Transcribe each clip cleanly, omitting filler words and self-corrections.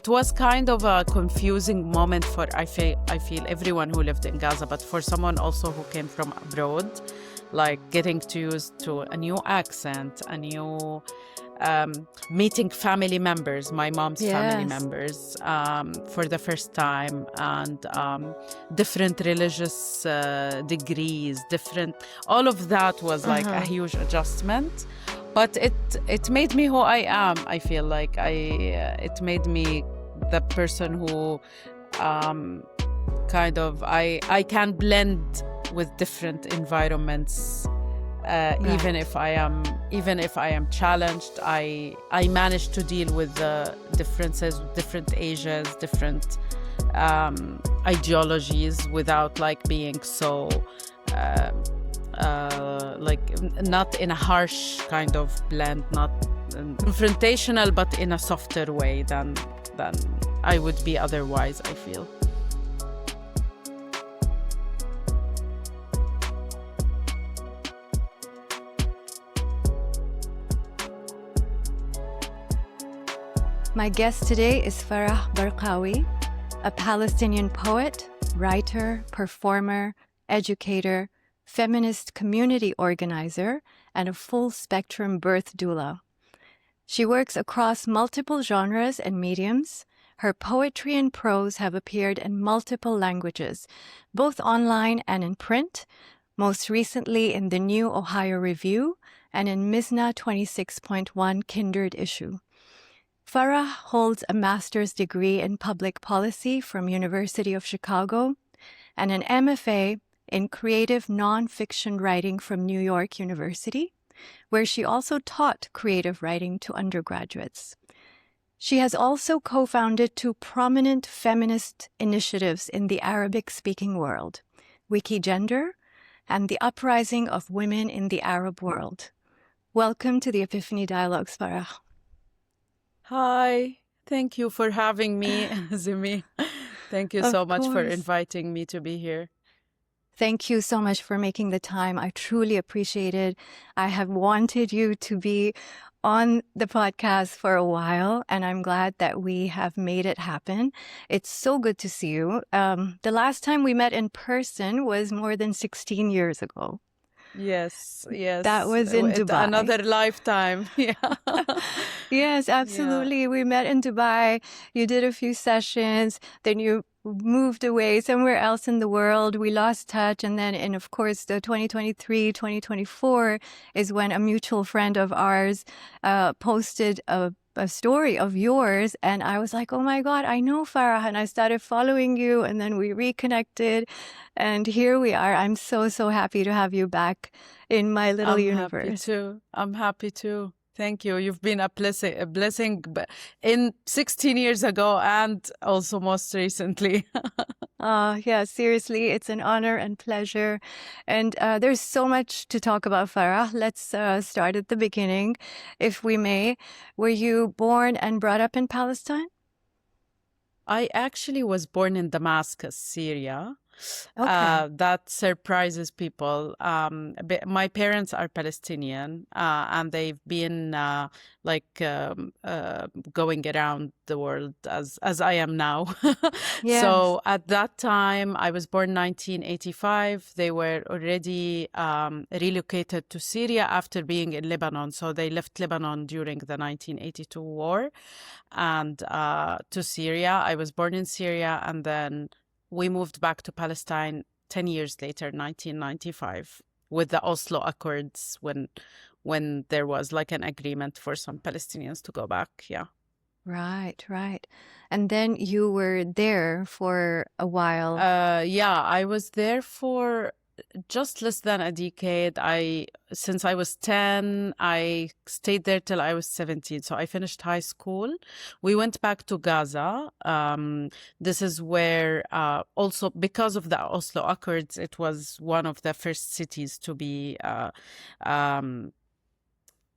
it was kind of a confusing moment for I feel everyone who lived in Gaza, but for someone also who came from abroad, like getting to used to a new accent, a new meeting family members, my mom's family members, for the first time, and different religious degrees, all of that was like a huge adjustment. But it made me who I am. I feel like it made me the person who kind of I can blend with different environments. Even if I am challenged, I manage to deal with the differences, different ages, different ideologies without like being so like not in a harsh kind of blend, not confrontational, but in a softer way than I would be otherwise, I feel. My guest today is Farah Barqawi, a Palestinian poet, writer, performer, educator, feminist community organizer, and a full-spectrum birth doula. She works across multiple genres and mediums. Her poetry and prose have appeared in multiple languages, both online and in print, most recently in the New Ohio Review and in Mizna 26.1 Kindred issue. Farah holds a master's degree in public policy from University of Chicago and an MFA in creative nonfiction writing from New York University, where she also taught creative writing to undergraduates. She has also co-founded two prominent feminist initiatives in the Arabic-speaking world, Wikigender and the Uprising of Women in the Arab World. Welcome to the Epiphany Dialogues, Farah. Hi, thank you for having me, Zimmy. Thank you so much for inviting me to be here. Thank you so much for making the time. I truly appreciate it. I have wanted you to be on the podcast for a while, and I'm glad that we have made it happen. It's so good to see you. The last time we met in person was more than 16 years ago. Yes. That was in Dubai. Another lifetime. Yeah. Yes, absolutely. Yeah. We met in Dubai. You did a few sessions. Then you moved away somewhere else in the world. We lost touch. And then, of course, the 2023, 2024 is when a mutual friend of ours posted a story of yours, and I was like, oh my God, I know Farah, and I started following you, and then we reconnected, and here we are. I'm so happy to have you back in my little universe. I'm happy too. Thank you. You've been a blessing in 16 years ago and also most recently. Yeah, seriously, it's an honor and pleasure. And there's so much to talk about, Farah. Let's start at the beginning, if we may. Were you born and brought up in Palestine? I actually was born in Damascus, Syria. Okay. That surprises people. My parents are Palestinian, and they've been going around the world as I am now. Yes. So at that time, I was born 1985. They were already relocated to Syria after being in Lebanon. So they left Lebanon during the 1982 war and to Syria. I was born in Syria, and then we moved back to Palestine 10 years later, 1995, with the Oslo Accords, when there was like an agreement for some Palestinians to go back. Yeah. Right. And then you were there for a while. Yeah, I was there for just less than a decade. Since I was 10, I stayed there till I was 17. So I finished high school. We went back to Gaza. This is where also because of the Oslo Accords, it was one of the first cities to be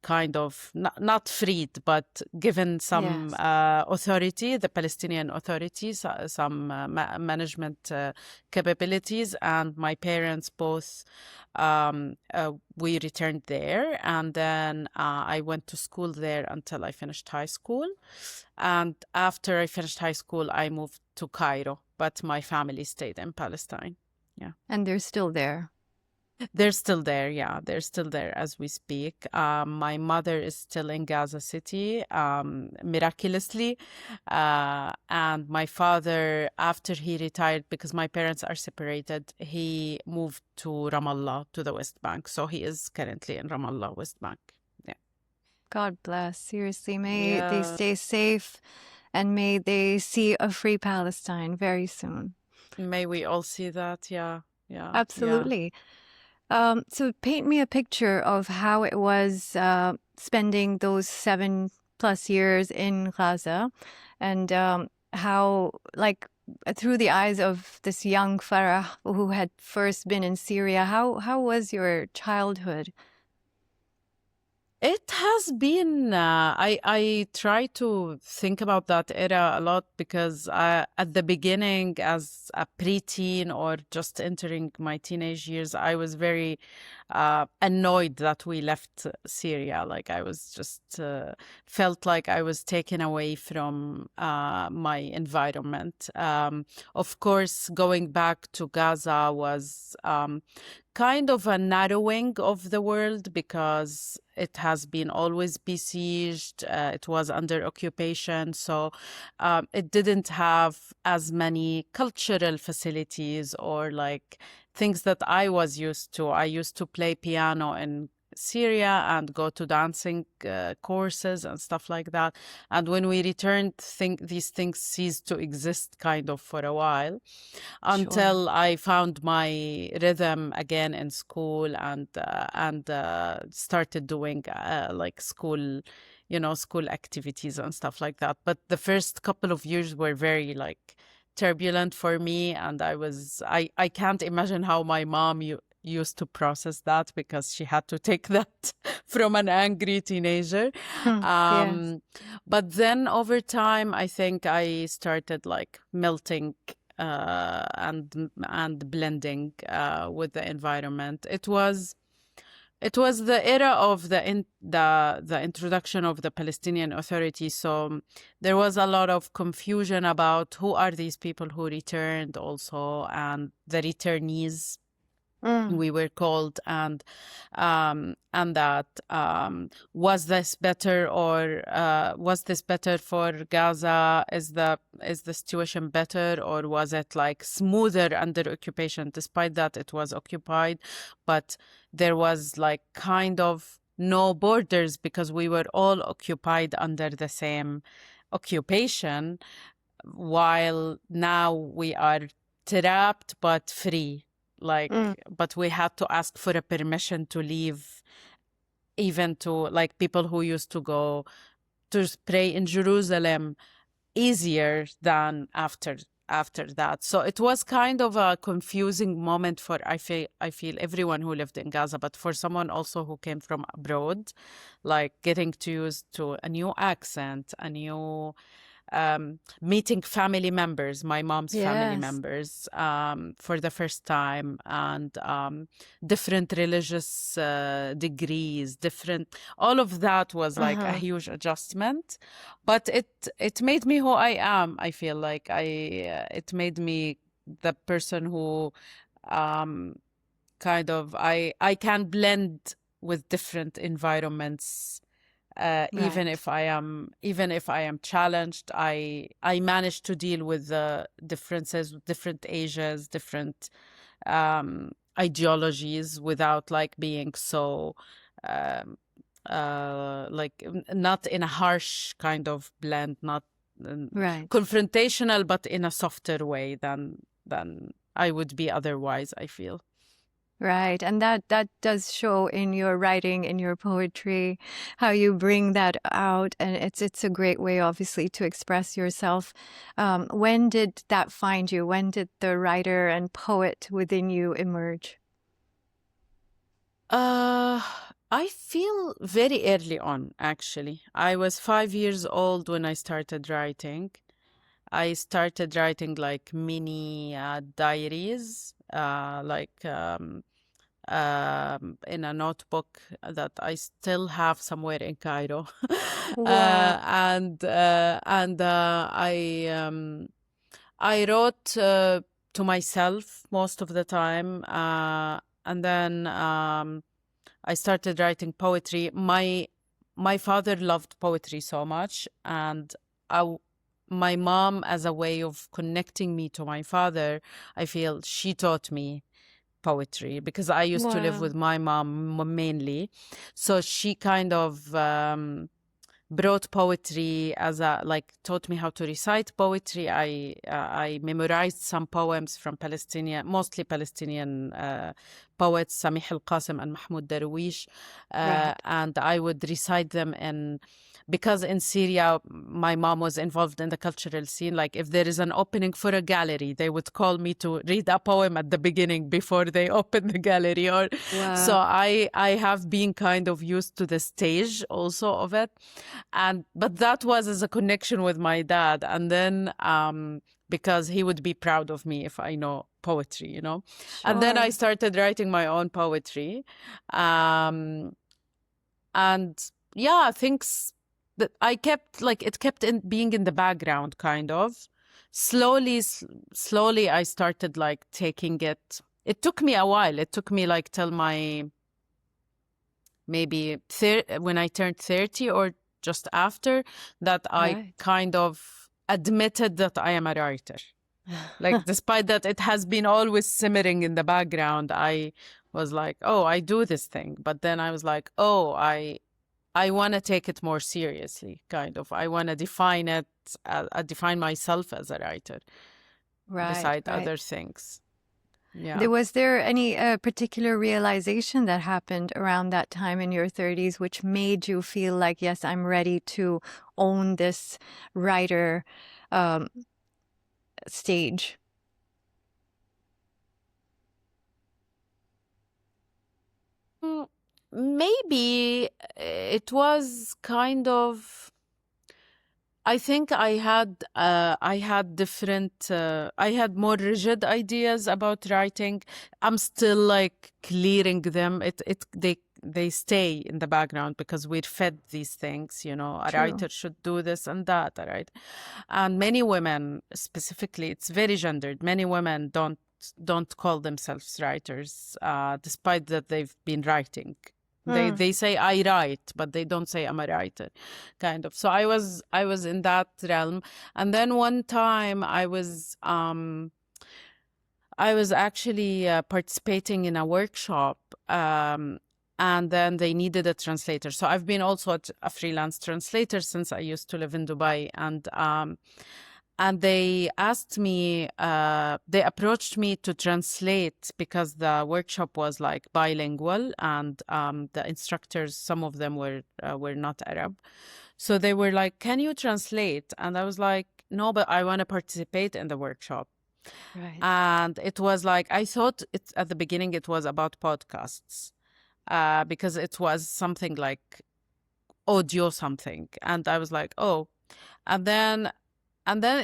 kind of not freed, but given some authority, the Palestinian authorities, some management capabilities. And my parents both, we returned there. And then I went to school there until I finished high school. And after I finished high school, I moved to Cairo, but my family stayed in Palestine. Yeah. And they're still there. They're still there, yeah. They're still there as we speak. My mother is still in Gaza City, miraculously. And my father, after he retired, because my parents are separated, he moved to Ramallah, to the West Bank. So he is currently in Ramallah, West Bank. Yeah. God bless. Seriously, may they stay safe and may they see a free Palestine very soon. May we all see that, yeah. Absolutely. Yeah. So paint me a picture of how it was spending those 7+ years in Gaza, and how, like, through the eyes of this young Farah who had first been in Syria, how was your childhood? It has been, I try to think about that era a lot, because at the beginning, as a preteen or just entering my teenage years, I was very annoyed that we left Syria. Like, I was just felt like I was taken away from my environment. Of course, going back to Gaza was kind of a narrowing of the world, because it has been always besieged. It was under occupation. So it didn't have as many cultural facilities or like things that I was used to. I used to play piano in Syria and go to dancing courses and stuff like that. And when we returned, these things ceased to exist kind of for a while, until I found my rhythm again in school and started doing like school activities and stuff like that. But the first couple of years were very like turbulent for me, and I can't imagine how my mom used to process that, because she had to take that from an angry teenager. Yes. But then over time, I think I started like melting and blending with the environment. It was the era of the introduction of the Palestinian Authority. So there was a lot of confusion about who are these people who returned also, and the returnees, we were called, and that was this better, or was this better for Gaza? Is the situation better, or was it like smoother under occupation? Despite that it was occupied, but there was like kind of no borders, because we were all occupied under the same occupation, while now we are trapped but free. Like, but we had to ask for a permission to leave, even to like people who used to go to pray in Jerusalem easier than after that. So it was kind of a confusing moment for I feel everyone who lived in Gaza, but for someone also who came from abroad, like getting to use to a new accent, a new meeting family members, my mom's family members, for the first time, and different religious degrees, all of that was like a huge adjustment, but it made me who I am. I feel like it made me the person who kind of I can blend with different environments. Even if I am challenged, I manage to deal with the differences, different ages, different ideologies, without like being so like not in a harsh kind of blend, not confrontational, but in a softer way than I would be otherwise, I feel. Right. And that does show in your writing, in your poetry, how you bring that out. And it's a great way, obviously, to express yourself. When did that find you? When did the writer and poet within you emerge? I feel very early on, actually. I was 5 years old when I started writing. I started writing like mini diaries, in a notebook that I still have somewhere in Cairo. Wow. I wrote to myself most of the time, and then I started writing poetry. My father loved poetry so much, and I, my mom, as a way of connecting me to my father, I feel she taught me poetry because I used to live Wow. with my mom mainly. So she kind of brought poetry as a, like, taught me how to recite poetry. I memorized some poems from Palestinian, mostly Palestinian poets, Samih al-Qasim and Mahmoud Darwish, Right. and I would recite them in, because in Syria, my mom was involved in the cultural scene. Like, if there is an opening for a gallery, they would call me to read a poem at the beginning before they open the gallery. Or so Wow. I have been kind of used to the stage also of it, and but that was as a connection with my dad, and then because he would be proud of me if I know poetry, you know. And then I Sure. started writing my own poetry, um, and yeah, things that I kept, like, it kept in being in the background, kind of. Slowly, I started like taking it. It took me a while. It took me like till my maybe when I turned 30 or just after that, I Right. kind of admitted that I am a writer. Like, despite that it has been always simmering in the background, I was like, oh, I do this thing. But then I was like, oh, I want to take it more seriously, kind of. I want to define it, define myself as a writer, Right. beside Right. other things. Yeah. Was there any particular realization that happened around that time in your 30s which made you feel like, yes, I'm ready to own this writer um, stage? Maybe it was kind of, I think I had different I had more rigid ideas about writing. I'm still like clearing them. They stay in the background because we're fed these things, you know, a True. writer should do this and that, right? And many women, specifically, it's very gendered. Many women don't call themselves writers, despite that they've been writing. Mm. They say I write, but they don't say I'm a writer, kind of. So I was in that realm, and then one time I was actually participating in a workshop, and then they needed a translator. So I've been also a freelance translator since I used to live in Dubai, and they asked me, they approached me to translate because the workshop was like bilingual, and the instructors, some of them were not Arab. So they were like, can you translate? And I was like, no, but I want to participate in the workshop. Right. And it was like, I thought it at the beginning it was about podcasts, because it was something like audio something. And I was like, oh. And then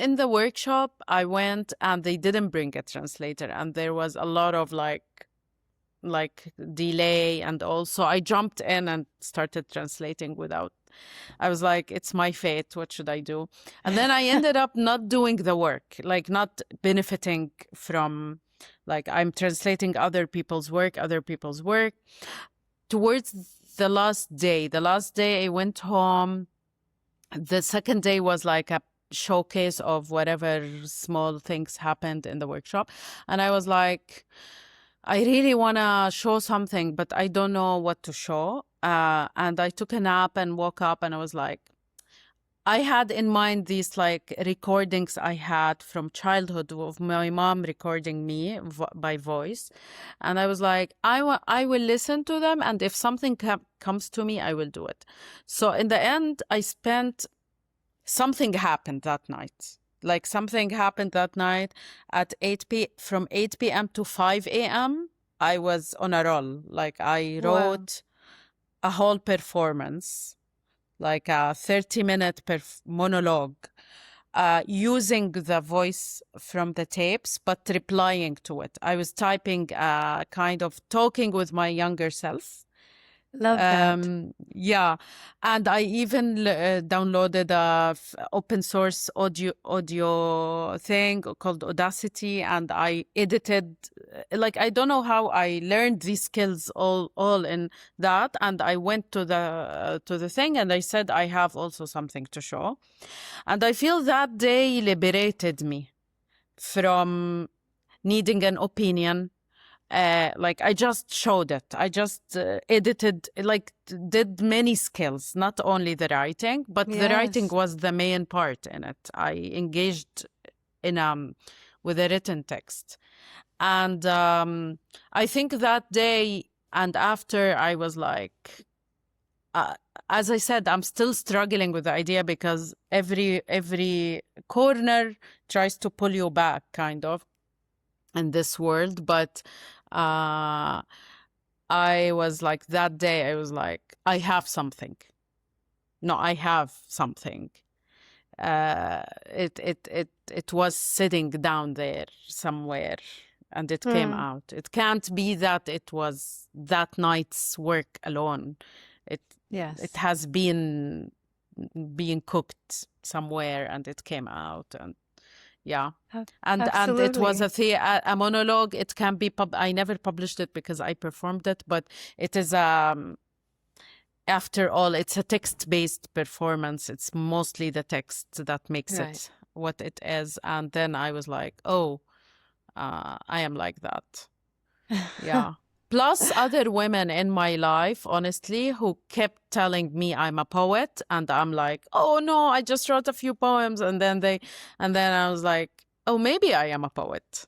in the workshop, I went and they didn't bring a translator, and there was a lot of like delay, and also I jumped in and started translating without. I was like, it's my fate. What should I do? And then I ended up not doing the work, like not benefiting from, like, I'm translating other people's work. Towards the last day I went home. The second day was like a showcase of whatever small things happened in the workshop. And I was like, I really want to show something, but I don't know what to show. And I took a nap and woke up, and I was like, I had in mind these like recordings I had from childhood of my mom recording me by voice. And I was like, I will listen to them. And if something comes to me, I will do it. So in the end, something happened that night. Like, something happened that night at from 8 p.m. to 5 a.m. I was on a roll. Like, I Wow. wrote, a whole performance, like a 30-minute monologue, using the voice from the tapes, but replying to it. I was typing, kind of talking with my younger self. Love that. Yeah, and I even downloaded a open source audio thing called Audacity, and I edited. Like, I don't know how I learned these skills all in that, and I went to the thing, and I said I have also something to show, and I feel that day liberated me from needing an opinion. Like, I just showed it. I just edited, like, did many skills, not only the writing, but the writing Yes. was the main part in it. I engaged in with a written text. And I think that day and after, I was like, as I said, I'm still struggling with the idea, because every corner tries to pull you back, kind of, in this world. But I was like, that day, I was like, I have something. No, I have something. It was sitting down there somewhere, and it came out. It can't be that it was that night's work alone. Yes. It has been being cooked somewhere, and it came out. And yeah, and it was a monologue. It can be I never published it because I performed it, but it is after all, it's a text-based performance. It's mostly the text that makes it what it is. And then I was like, oh, I am like that. Yeah. Plus other women in my life, honestly, who kept telling me I'm a poet, and I'm like, oh no, I just wrote a few poems, and then I was like, oh, maybe I am a poet.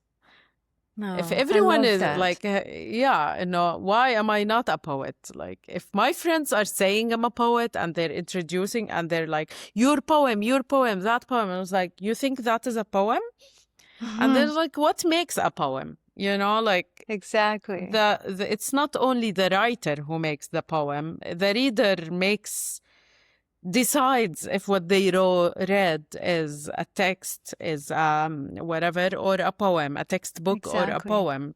No, if everyone is that. like, yeah, no, why am I not a poet? Like, if my friends are saying I'm a poet, and they're introducing, and they're like, your poem, that poem, I was like, you think that is a poem? And they're like, what makes a poem? You know, like, exactly. It's not only the writer who makes the poem. The reader decides if what they read is a text, is whatever, or a poem, a textbook, or a poem.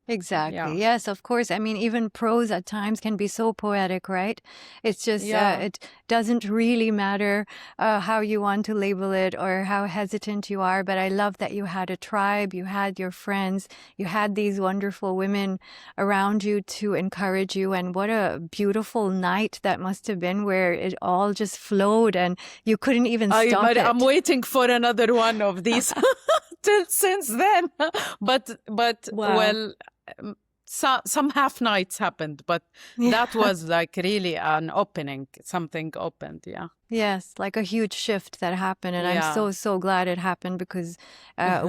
Exactly. Yeah. Yes, of course. I mean, even prose at times can be so poetic, right? It's just, it doesn't really matter how you want to label it or how hesitant you are. But I love that you had a tribe, you had your friends, you had these wonderful women around you to encourage you. And what a beautiful night that must have been, where it all just flowed and you couldn't even stop it. I'm waiting for another one of these since then. But wow. Well, some half nights happened, but that was like really an opening. Something opened, yeah. Yes, like a huge shift that happened. And I'm so glad it happened, because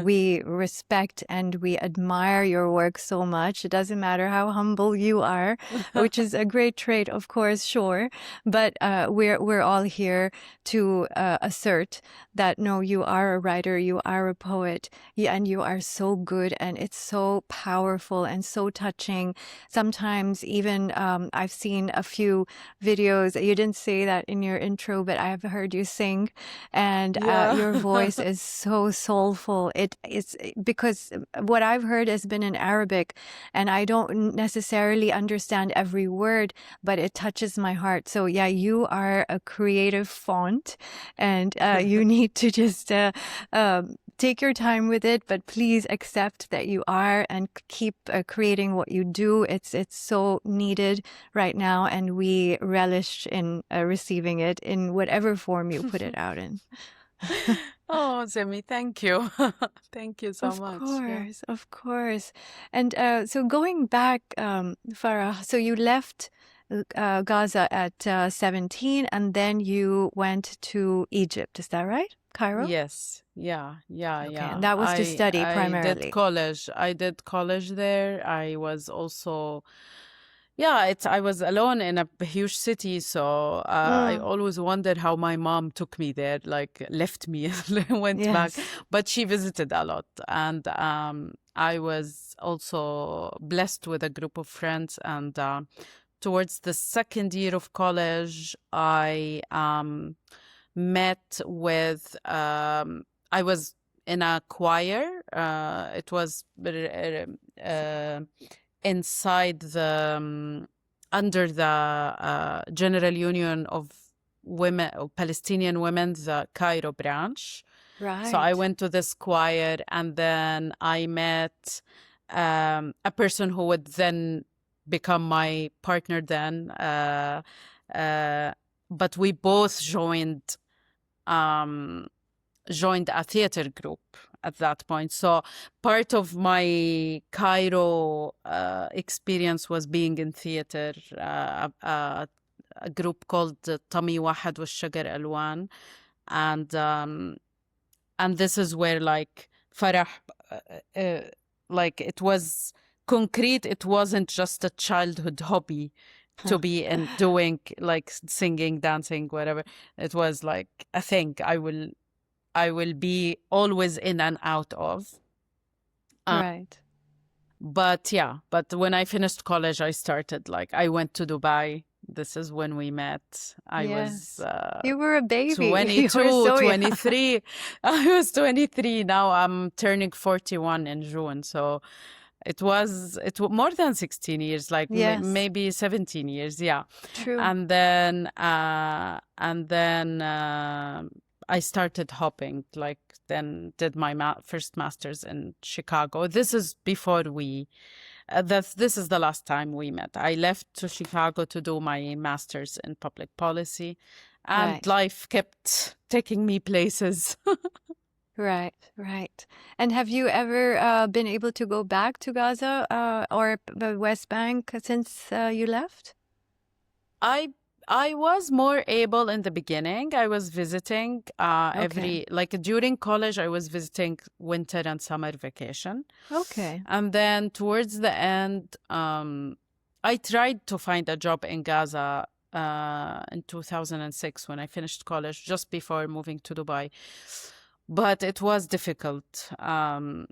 we respect and we admire your work so much. It doesn't matter how humble you are, which is a great trait, of course, sure. But we're all here to assert that, no, you are a writer, you are a poet, and you are so good, and it's so powerful and so touching. Sometimes even I've seen a few videos. You didn't say that in your intro, but I've heard you sing, and your voice is so soulful. It's because what I've heard has been in Arabic, and I don't necessarily understand every word, but it touches my heart. So yeah, you are a creative font, and you need to just take your time with it, but please accept that you are, and keep creating what you do. It's so needed right now, and we relish in receiving it in whatever form you put it out in. Oh, Zimmy, thank you. Thank you so much. Of course. And so going back, Farah, so you left Gaza at 17, and then you went to Egypt. Is that right? Cairo? Yes. Yeah. And that was to study primarily. I did college there. I was also, I was alone in a huge city. So I always wondered how my mom took me there, like left me, went back. But she visited a lot. And I was also blessed with a group of friends, and towards the second year of college, I met with, I was in a choir. It was inside the, under the General Union of Women, Palestinian Women, the Cairo branch. Right. So I went to this choir, and then I met a person who would then become my partner then. But we both joined a theater group at that point. So part of my Cairo experience was being in theater, a group called طمي واحد والشجر ألوان. And this is where like Farah, like it was concrete. It wasn't just a childhood hobby to be in doing like singing, dancing, whatever. It was like a thing I will be always in and out of. Right. But when I finished college, I started I went to Dubai. This is when we met. I was you were a baby. 22, so 23. I was 23. Now I'm turning 41 in June. So it was more than 16 years, maybe 17 years. Yeah. True. And then I started hopping, then did my first master's in Chicago. This is before this is the last time we met. I left to Chicago to do my master's in public policy, and life kept taking me places. Right. And have you ever been able to go back to Gaza or the West Bank since you left? I was more able in the beginning. I was visiting during college, I was visiting winter and summer vacation. Okay. And then towards the end, I tried to find a job in Gaza in 2006 when I finished college, just before moving to Dubai. But it was difficult. The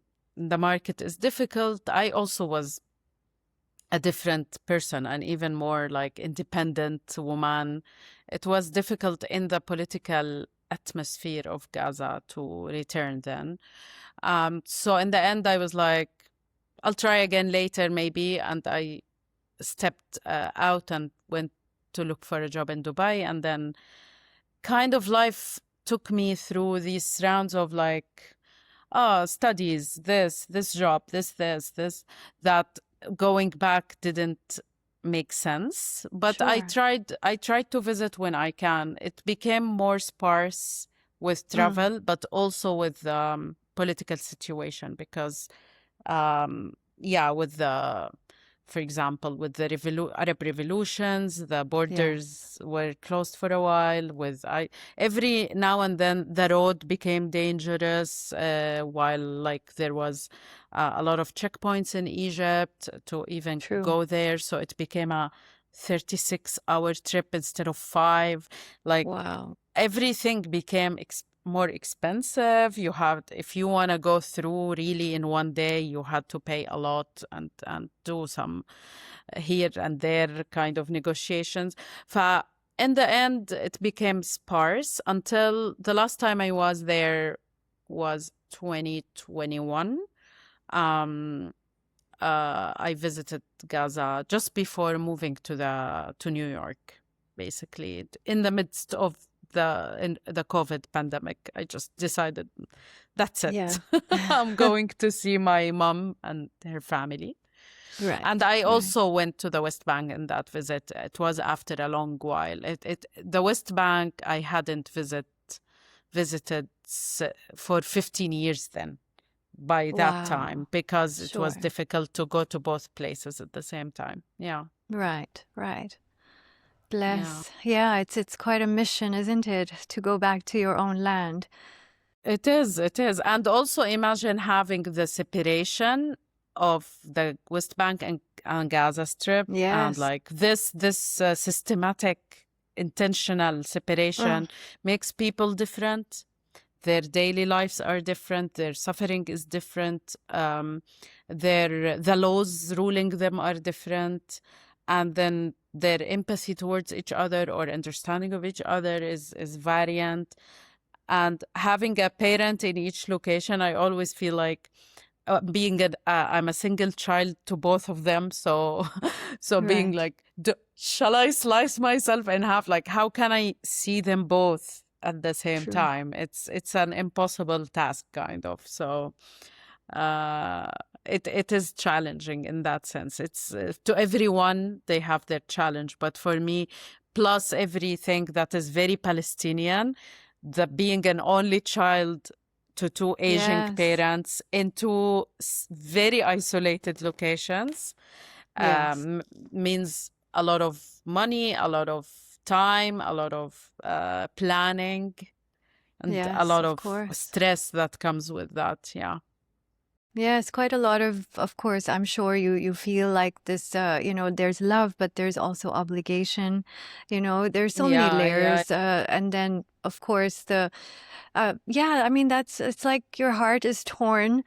market is difficult. I also was a different person and even more independent woman. It was difficult in the political atmosphere of Gaza to return then. So in the end, I was like, I'll try again later maybe. And I stepped out and went to look for a job in Dubai. And then kind of life took me through these rounds of studies, this job, this, that. Going back didn't make sense, but Sure. I tried to visit when I can. It became more sparse with travel, but also with political situation, because with the, for example, with the Arab revolutions, the borders were closed for a while. Every now and then the road became dangerous, while there was a lot of checkpoints in Egypt to even go there. So it became a 36-hour trip instead of 5. Wow. Everything became more expensive. If you want to go through really in one day, you had to pay a lot and do some here and there kind of negotiations. In the end, it became sparse until the last time I was there was 2021. I visited Gaza just before moving to New York, basically in the midst of the COVID pandemic. I just decided that's it. Yeah. I'm going to see my mom and her family. Right. And I also went to the West Bank in that visit. It was after a long while. The West Bank I hadn't visited for 15 years then. By that time, because it was difficult to go to both places at the same time. Yeah. Right. Bless. Yeah, it's quite a mission, isn't it, to go back to your own land? It is. And also imagine having the separation of the West Bank and Gaza Strip. Yes. And this systematic, intentional separation makes people different. Their daily lives are different. Their suffering is different. The laws ruling them are different. and then their empathy towards each other or understanding of each other is variant. And having a parent in each location, I always feel like I'm a single child to both of them, so being Right. like, shall I slice myself in half? Like, how can I see them both at the same True. time? It's an impossible task, kind of. So it is challenging in that sense. It's to everyone they have their challenge, but for me, plus everything that is very Palestinian, the being an only child to two aging Yes. parents in two very isolated locations Yes. means a lot of money, a lot of time, a lot of planning, and a Yes, lot of of course. stress that comes with that. Yeah. Yes, quite a lot of course, I'm sure you feel like this, there's love, but there's also obligation. There's so many Yeah, yeah, layers. And then, of course, yeah, I mean, it's like your heart is torn,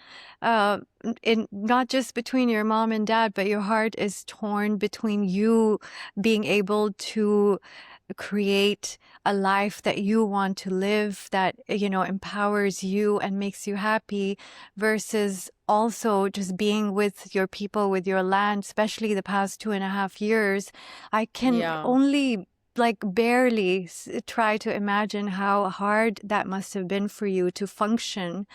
in not just between your mom and dad, but your heart is torn between you being able to create a life that you want to live, that, empowers you and makes you happy, versus also just being with your people, with your land, especially the past 2.5 years. I can yeah. only like barely try to imagine how hard that must have been for you to function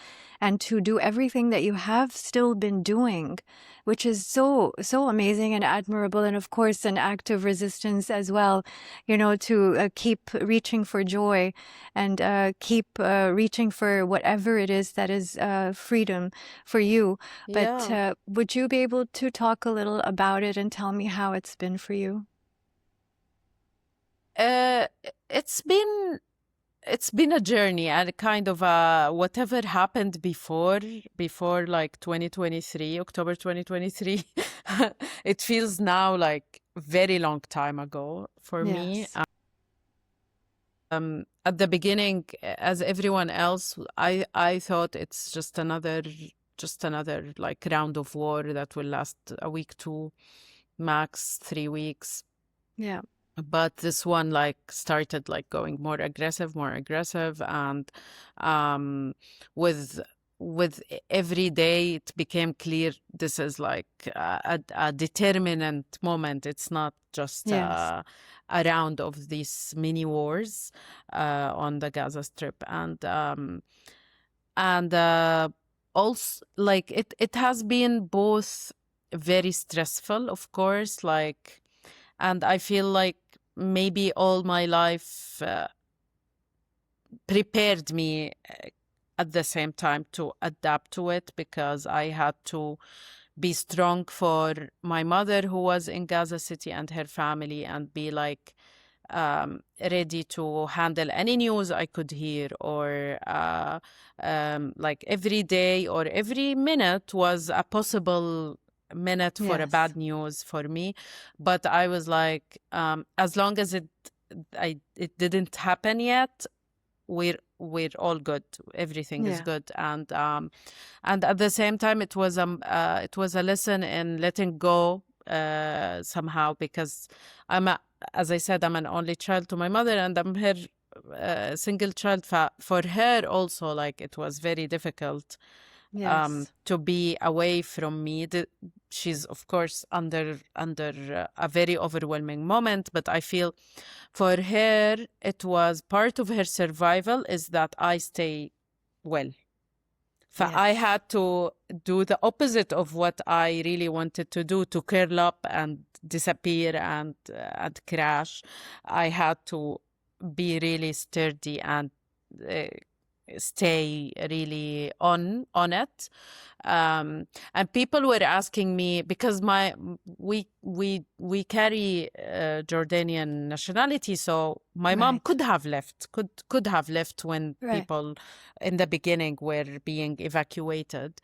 and to do everything that you have still been doing, which is so amazing and admirable, and of course an act of resistance as well, to keep reaching for joy and keep reaching for whatever it is that is freedom for you. But Yeah. would you be able to talk a little about it and tell me how it's been for you? Uh, it's been a journey, and kind of whatever happened before like 2023, October 2023, it feels now like very long time ago for me. Yes. At the beginning, as everyone else, I thought it's just another like round of war that will last a week, two, max 3 weeks. Yeah. But this one like started like going more aggressive, and with every day it became clear this is like a determinant moment. It's not just Yes. a round of these mini wars on the Gaza Strip, and also like it has been both very stressful, of course, like, and I feel like maybe all my life prepared me at the same time to adapt to it, because I had to be strong for my mother who was in Gaza City and her family, and be like ready to handle any news I could hear, or like every day or every minute was a possible minute for a Yes. bad news for me. But I was like, as long as it didn't happen yet, we're all good. Everything is Yeah. good. And at the same time, it was a lesson in letting go somehow, because as I said, I'm an only child to my mother, and I'm her single child. For her also, like, it was very difficult Yes. to be away from me. She's of course under a very overwhelming moment, but I feel for her it was part of her survival is that I stay well. I Yes. had to do the opposite of what I really wanted to do, to curl up and disappear and crash. I had to be really sturdy and stay really on it. And people were asking me, because we carry Jordanian nationality, so my mom Right. could have left when Right. people in the beginning were being evacuated.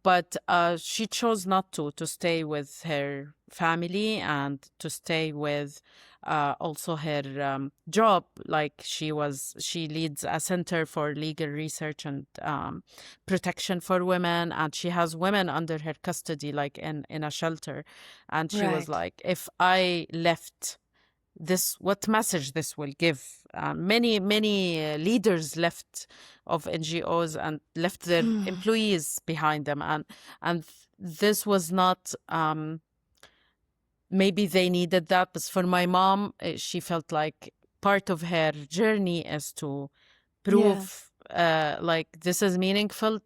But she chose not to stay with her family and to stay with also her job. Like she leads a center for legal research and protection for women, and she has women under her custody, like in a shelter. And she was Right. like, if I left this, what message this will give? Many leaders left of NGOs and left their employees behind them, and this was not. Maybe they needed that, but for my mom, she felt like part of her journey is to prove like this is meaningful,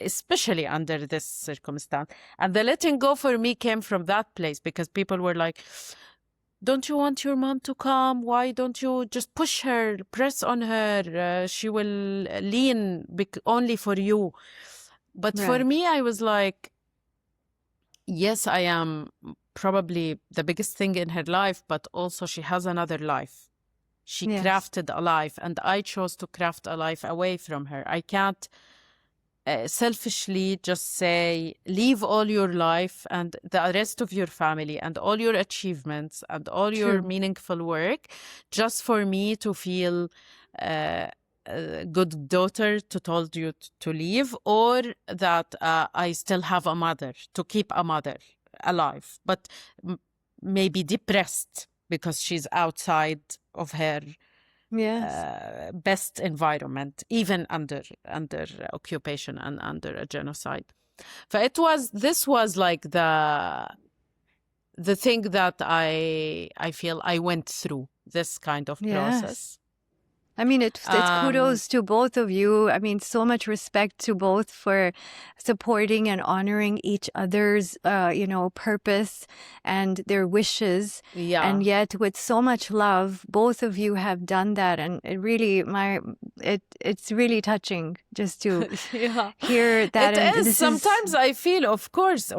especially under this circumstance. And the letting go for me came from that place, because people were like, don't you want your mom to come? Why don't you just push her, press on her? She will lean only for you. But for Right. me, I was like, yes, I am probably the biggest thing in her life, but also she has another life. She Yes. crafted a life, and I chose to craft a life away from her. I can't selfishly just say, leave all your life and the rest of your family and all your achievements and all your True. meaningful work just for me to feel a good daughter to told you to leave, or that I still have a mother, to keep a mother alive, but maybe depressed because she's outside of her Yes. best environment, even under occupation and under a genocide. This was like the thing that I feel I went through this kind of process. Yes. I mean, it's kudos to both of you. I mean, so much respect to both for supporting and honoring each other's, purpose and their wishes. Yeah. And yet, with so much love, both of you have done that, and it really, it's really touching just to hear that. It is. Sometimes I feel, of course,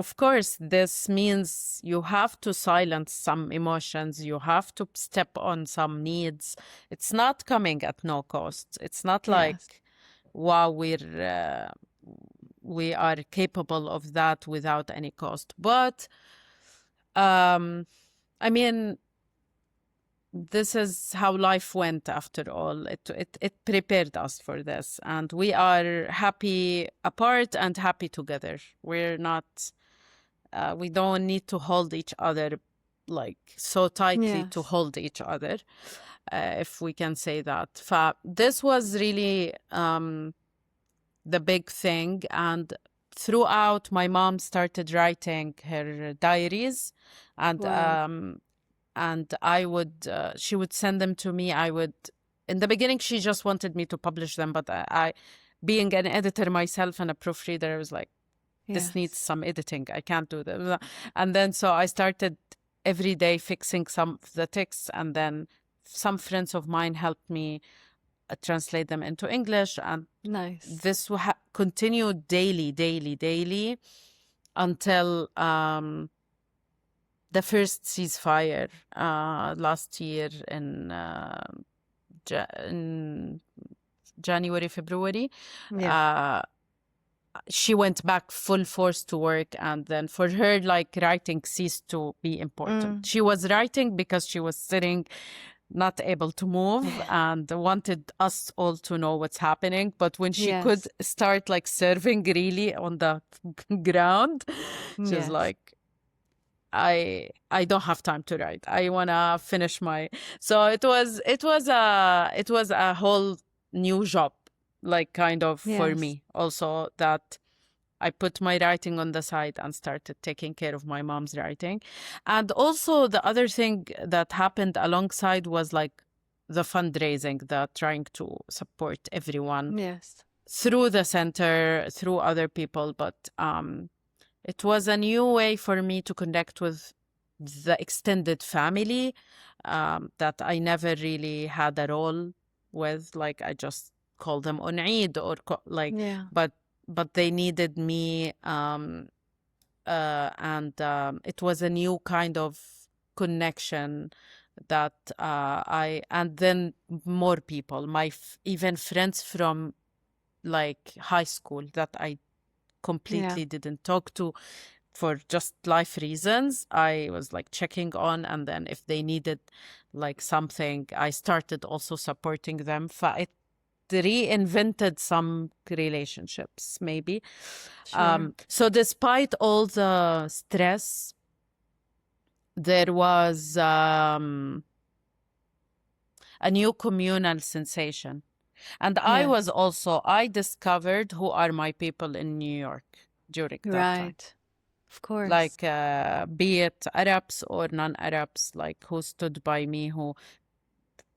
this means you have to silence some emotions. You have to step on some needs. It's not coming at no cost. It's not like, wow, we are capable of that without any cost. But I mean, this is how life went after all. It prepared us for this, and we are happy apart and happy together. We're not, we don't need to hold each other like so tightly to hold each other, if we can say that. This was really the big thing. And throughout, my mom started writing her diaries, and I would, she would send them to me. In the beginning, she just wanted me to publish them, but I being an editor myself and a proofreader, I was like, this needs some editing. I can't do that. And then so I started every day fixing some of the texts, and then some friends of mine helped me translate them into English. And this continued daily until the first ceasefire last year in January, February. She went back full force to work, and then for her, like, writing ceased to be important. She was writing because she was sitting, not able to move, and wanted us all to know what's happening. But when she could start like serving really on the ground, she was like, I don't have time to write. I wanna finish my. So it was a whole new job, like, kind of for me also, that I put my writing on the side and started taking care of my mom's writing. And also the other thing that happened alongside was like the fundraising, the trying to support everyone through the center, through other people. But it was a new way for me to connect with the extended family that I never really had a role with. Like, I just call them on Eid or but they needed me, and it was a new kind of connection that and then more people, even friends from like high school that I completely didn't talk to for just life reasons. I was like checking on, and then if they needed like something, I started also supporting them. It reinvented some relationships, maybe. Sure. So despite all the stress, there was a new communal sensation. And I discovered who are my people in New York during that time. Right. Of course. Like, be it Arabs or non-Arabs, like who stood by me, who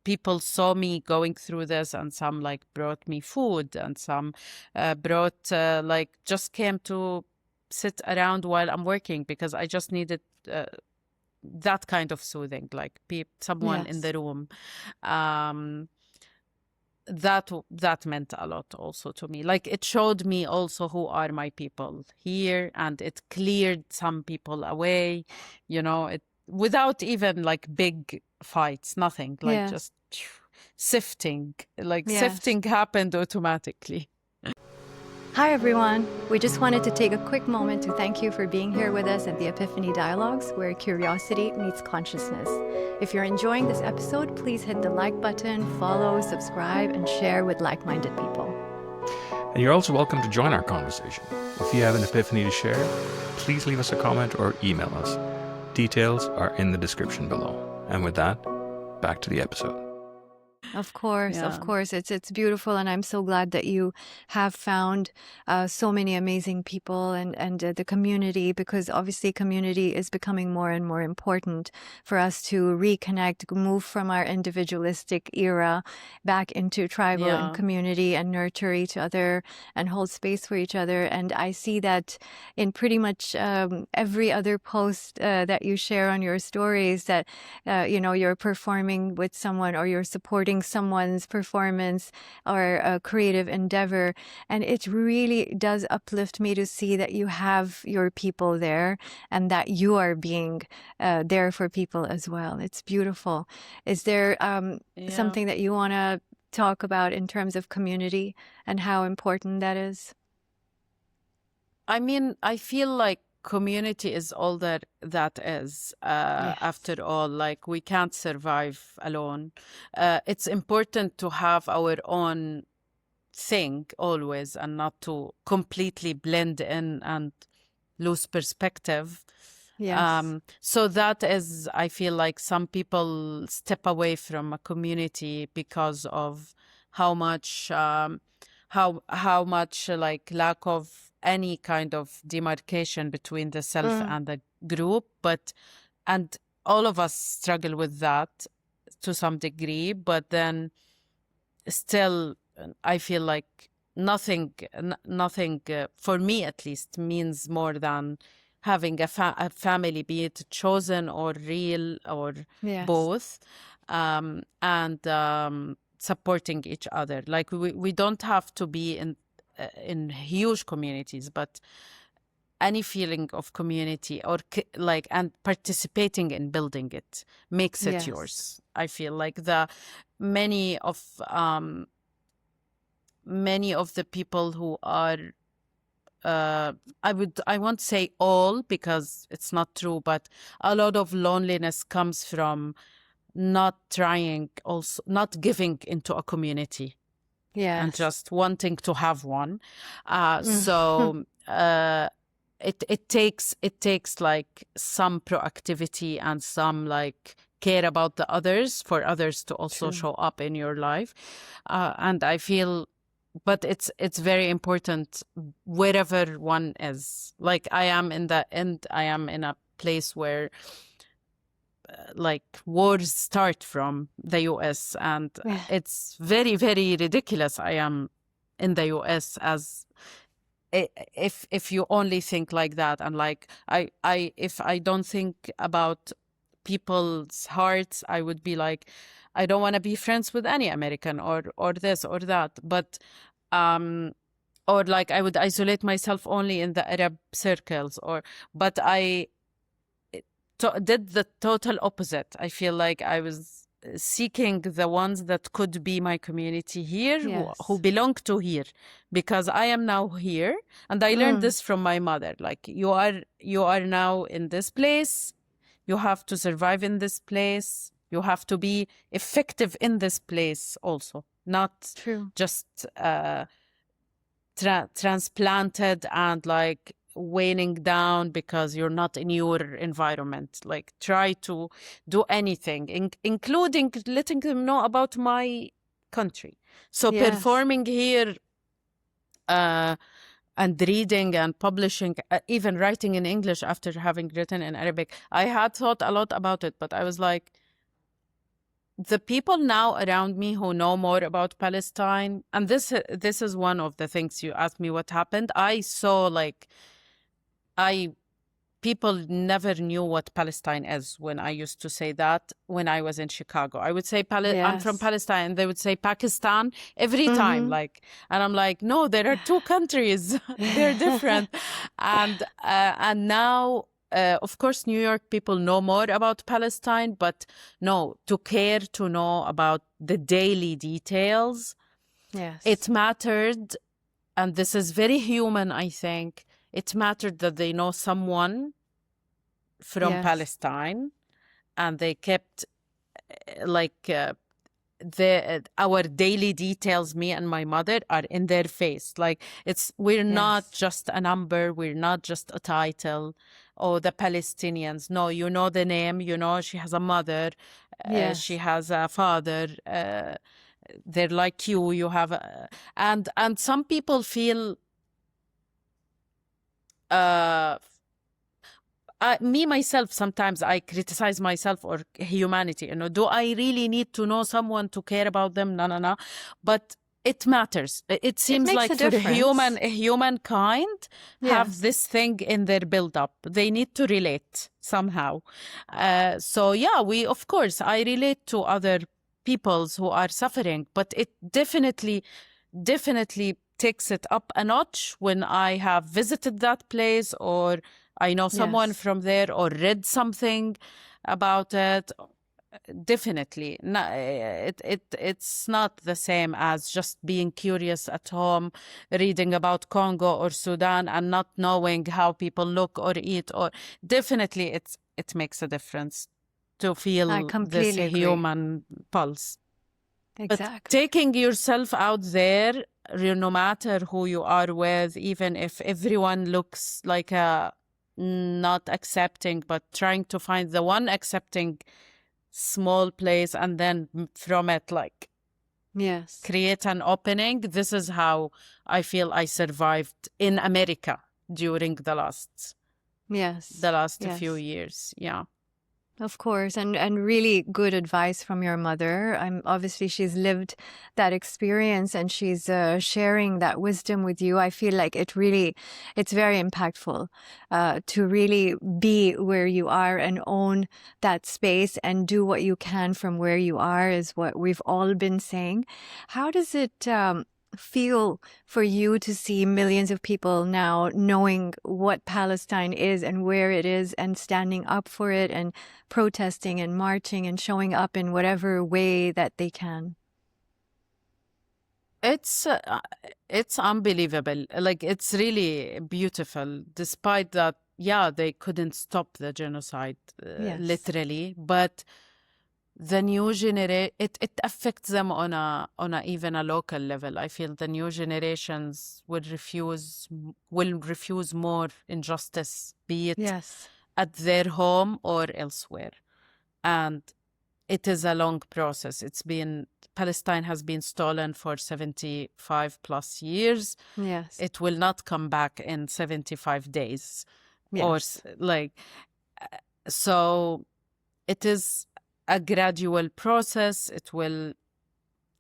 people saw me going through this, and some like brought me food, and some like just came to sit around while I'm working, because I just needed that kind of soothing, like someone in the room. That meant a lot also to me. Like, it showed me also who are my people here, and it cleared some people away, it without even like big fights, nothing, like just sifting, sifting happened automatically. Hi, everyone. We just wanted to take a quick moment to thank you for being here with us at the Epiphany Dialogues, where curiosity meets consciousness. If you're enjoying this episode, please hit the like button, follow, subscribe, and share with like-minded people. And you're also welcome to join our conversation. If you have an epiphany to share, please leave us a comment or email us. Details are in the description below. And with that, back to the episode. Of course. It's beautiful, and I'm so glad that you have found so many amazing people and the community, because obviously community is becoming more and more important for us to reconnect, move from our individualistic era back into tribal and community, and nurture each other and hold space for each other. And I see that in pretty much every other post that you share on your stories, that you're performing with someone, or you're supporting someone's performance or a creative endeavor. And it really does uplift me to see that you have your people there, and that you are being there for people as well. It's beautiful. Is there something that you want to talk about in terms of community and how important that is? I mean, I feel like community is all that is. After all, like, we can't survive alone. It's important to have our own thing always, and not to completely blend in and lose perspective. So that is, I feel like some people step away from a community because of how much like lack of any kind of demarcation between the self and the group. And all of us struggle with that to some degree, but then still I feel like nothing for me at least means more than having a family, be it chosen or real or both, and supporting each other. Like, we don't have to be in huge communities, but any feeling of community or and participating in building it makes it yours. I feel like many of the people who are I won't say all, because it's not true, but a lot of loneliness comes from not giving into a community. And just wanting to have one. So it takes like some proactivity and some like care about the others, for others to also show up in your life. And I feel, but it's very important wherever one is. Like, I am in a place where like wars start from the US, and it's very, very ridiculous. I am in the US, as if you only think like that, and like if I don't think about people's hearts, I would be like, I don't want to be friends with any American or this or that. But or like I would isolate myself only in the Arab circles, but I did the total opposite. I feel like I was seeking the ones that could be my community here, who Yes. belong to here, because I am now here, and I learned this from my mother. Like, you are now in this place, you have to survive in this place, you have to be effective in this place also, not True. just transplanted and like weighing down because you're not in your environment. Like, try to do anything, including letting them know about my country. So Yes. performing here and reading and publishing, even writing in English after having written in Arabic, I had thought a lot about it, but I was like, the people now around me who know more about Palestine, and this is one of the things you asked me what happened. I saw like people never knew what Palestine is when I used to say that when I was in Chicago. I would say I'm from Yes. Palestine. They would say Pakistan every time. Like, and I'm like, no, there are two countries. They're different. And now, of course, New York people know more about Palestine, but no, to care to know about the daily details, Yes. it mattered. And this is very human, I think. It mattered that they know someone from Yes. Palestine, and they kept like our daily details, me and my mother, are in their face. Like, we're not just a number, we're not just a title. Oh, the Palestinians. No, you know the name, you know she has a mother, Yes. she has a father, they're like you have and some people feel me myself, sometimes I criticize myself or humanity. Do I really need to know someone to care about them? No. But it matters. It seems makes like a for difference. humankind have Yes. this thing in their build-up. They need to relate somehow. So yeah, of course, I relate to other peoples who are suffering, but it definitely takes it up a notch when I have visited that place, or I know someone Yes. from there, or read something about it. Definitely. No, it's not the same as just being curious at home, reading about Congo or Sudan and not knowing how people look or eat. Or definitely it makes a difference to I feel this completely agree. human pulse. But Exactly. taking yourself out there, no matter who you are with, even if everyone looks like a not accepting, but trying to find the one accepting small place, and then from it, like, Yes. create an opening. This is how I feel I survived in America during the last Yes. few Yes. years. Yeah. Of course, and really good advice from your mother. Obviously she's lived that experience and she's sharing that wisdom with you. I feel like it's very impactful to really be where you are and own that space and do what you can from where you are, is what we've all been saying. How does it feel for you to see millions of people now knowing what Palestine is and where it is, and standing up for it and protesting and marching and showing up in whatever way that they can? It's unbelievable. Like, it's really beautiful, despite that, yeah, they couldn't stop the genocide, Yes. literally, but the new generation, it affects them on a even a local level. I feel the new generations will refuse more injustice, be it Yes. at their home or elsewhere. And it is a long process. Palestine has been stolen for 75 plus years. Yes. It will not come back in 75 days. Yes. Or so it is a gradual process. It will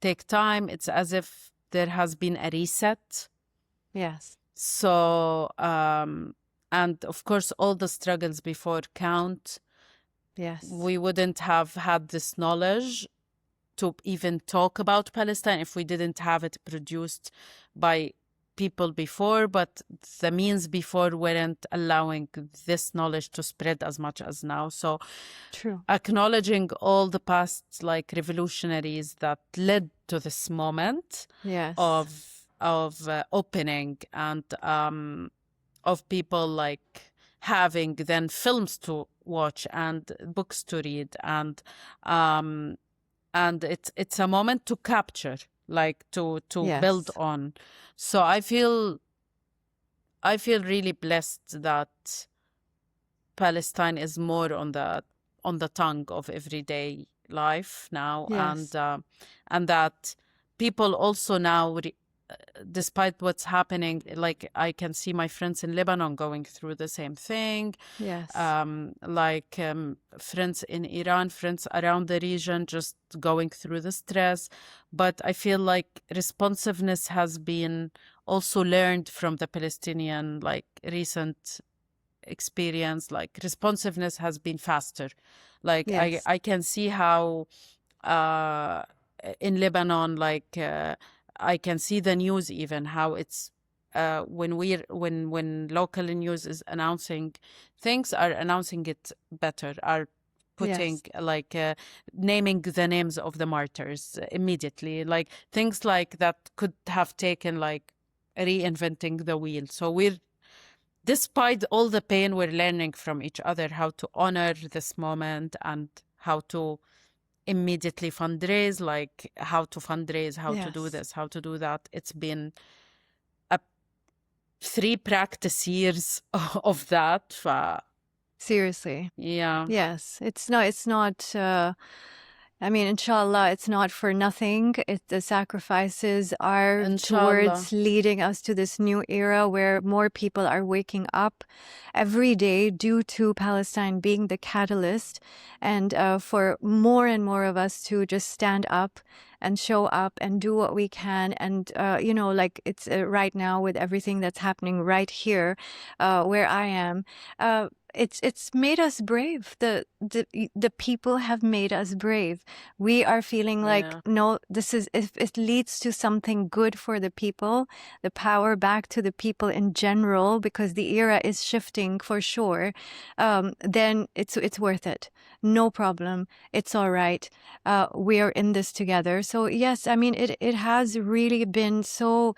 take time. It's as if there has been a reset. Yes. So, and of course, all the struggles before count. Yes. We wouldn't have had this knowledge to even talk about Palestine if we didn't have it produced by people before, but the means before weren't allowing this knowledge to spread as much as now. So True. acknowledging all the past like revolutionaries that led to this moment Yes. of opening, and of people like having then films to watch and books to read, and it's a moment to capture, like to Yes. build on. So I feel really blessed that Palestine is more on the tongue of everyday life now. Yes. And that people also now, despite what's happening, like I can see my friends in Lebanon going through the same thing. Yes. Friends in Iran, friends around the region, just going through the stress. But I feel like responsiveness has been also learned from the Palestinian, like recent experience. Like responsiveness has been faster. Like Yes. I can see how in Lebanon, like I can see the news, even how it's when local news is announcing things, are announcing it better, are putting like naming the names of the martyrs immediately, like things like that could have taken like reinventing the wheel. So we're, despite all the pain, we're learning from each other how to honor this moment and how to immediately fundraise, like how to fundraise, how to do this, how to do that. It's been 3 practice years of that. Seriously. Yeah. Yes. It's not, I mean, inshallah, it's not for nothing. The sacrifices are towards leading us to this new era where more people are waking up every day due to Palestine being the catalyst, and for more and more of us to just stand up and show up and do what we can. And, like it's right now with everything that's happening right here where I am, it's made us brave. The people have made us brave. We are feeling like, no, this is, if it leads to something good for the people, the power back to the people in general, because the era is shifting for sure, then it's worth it. No problem. It's all right. We are in this together. So yes, I mean, it has really been so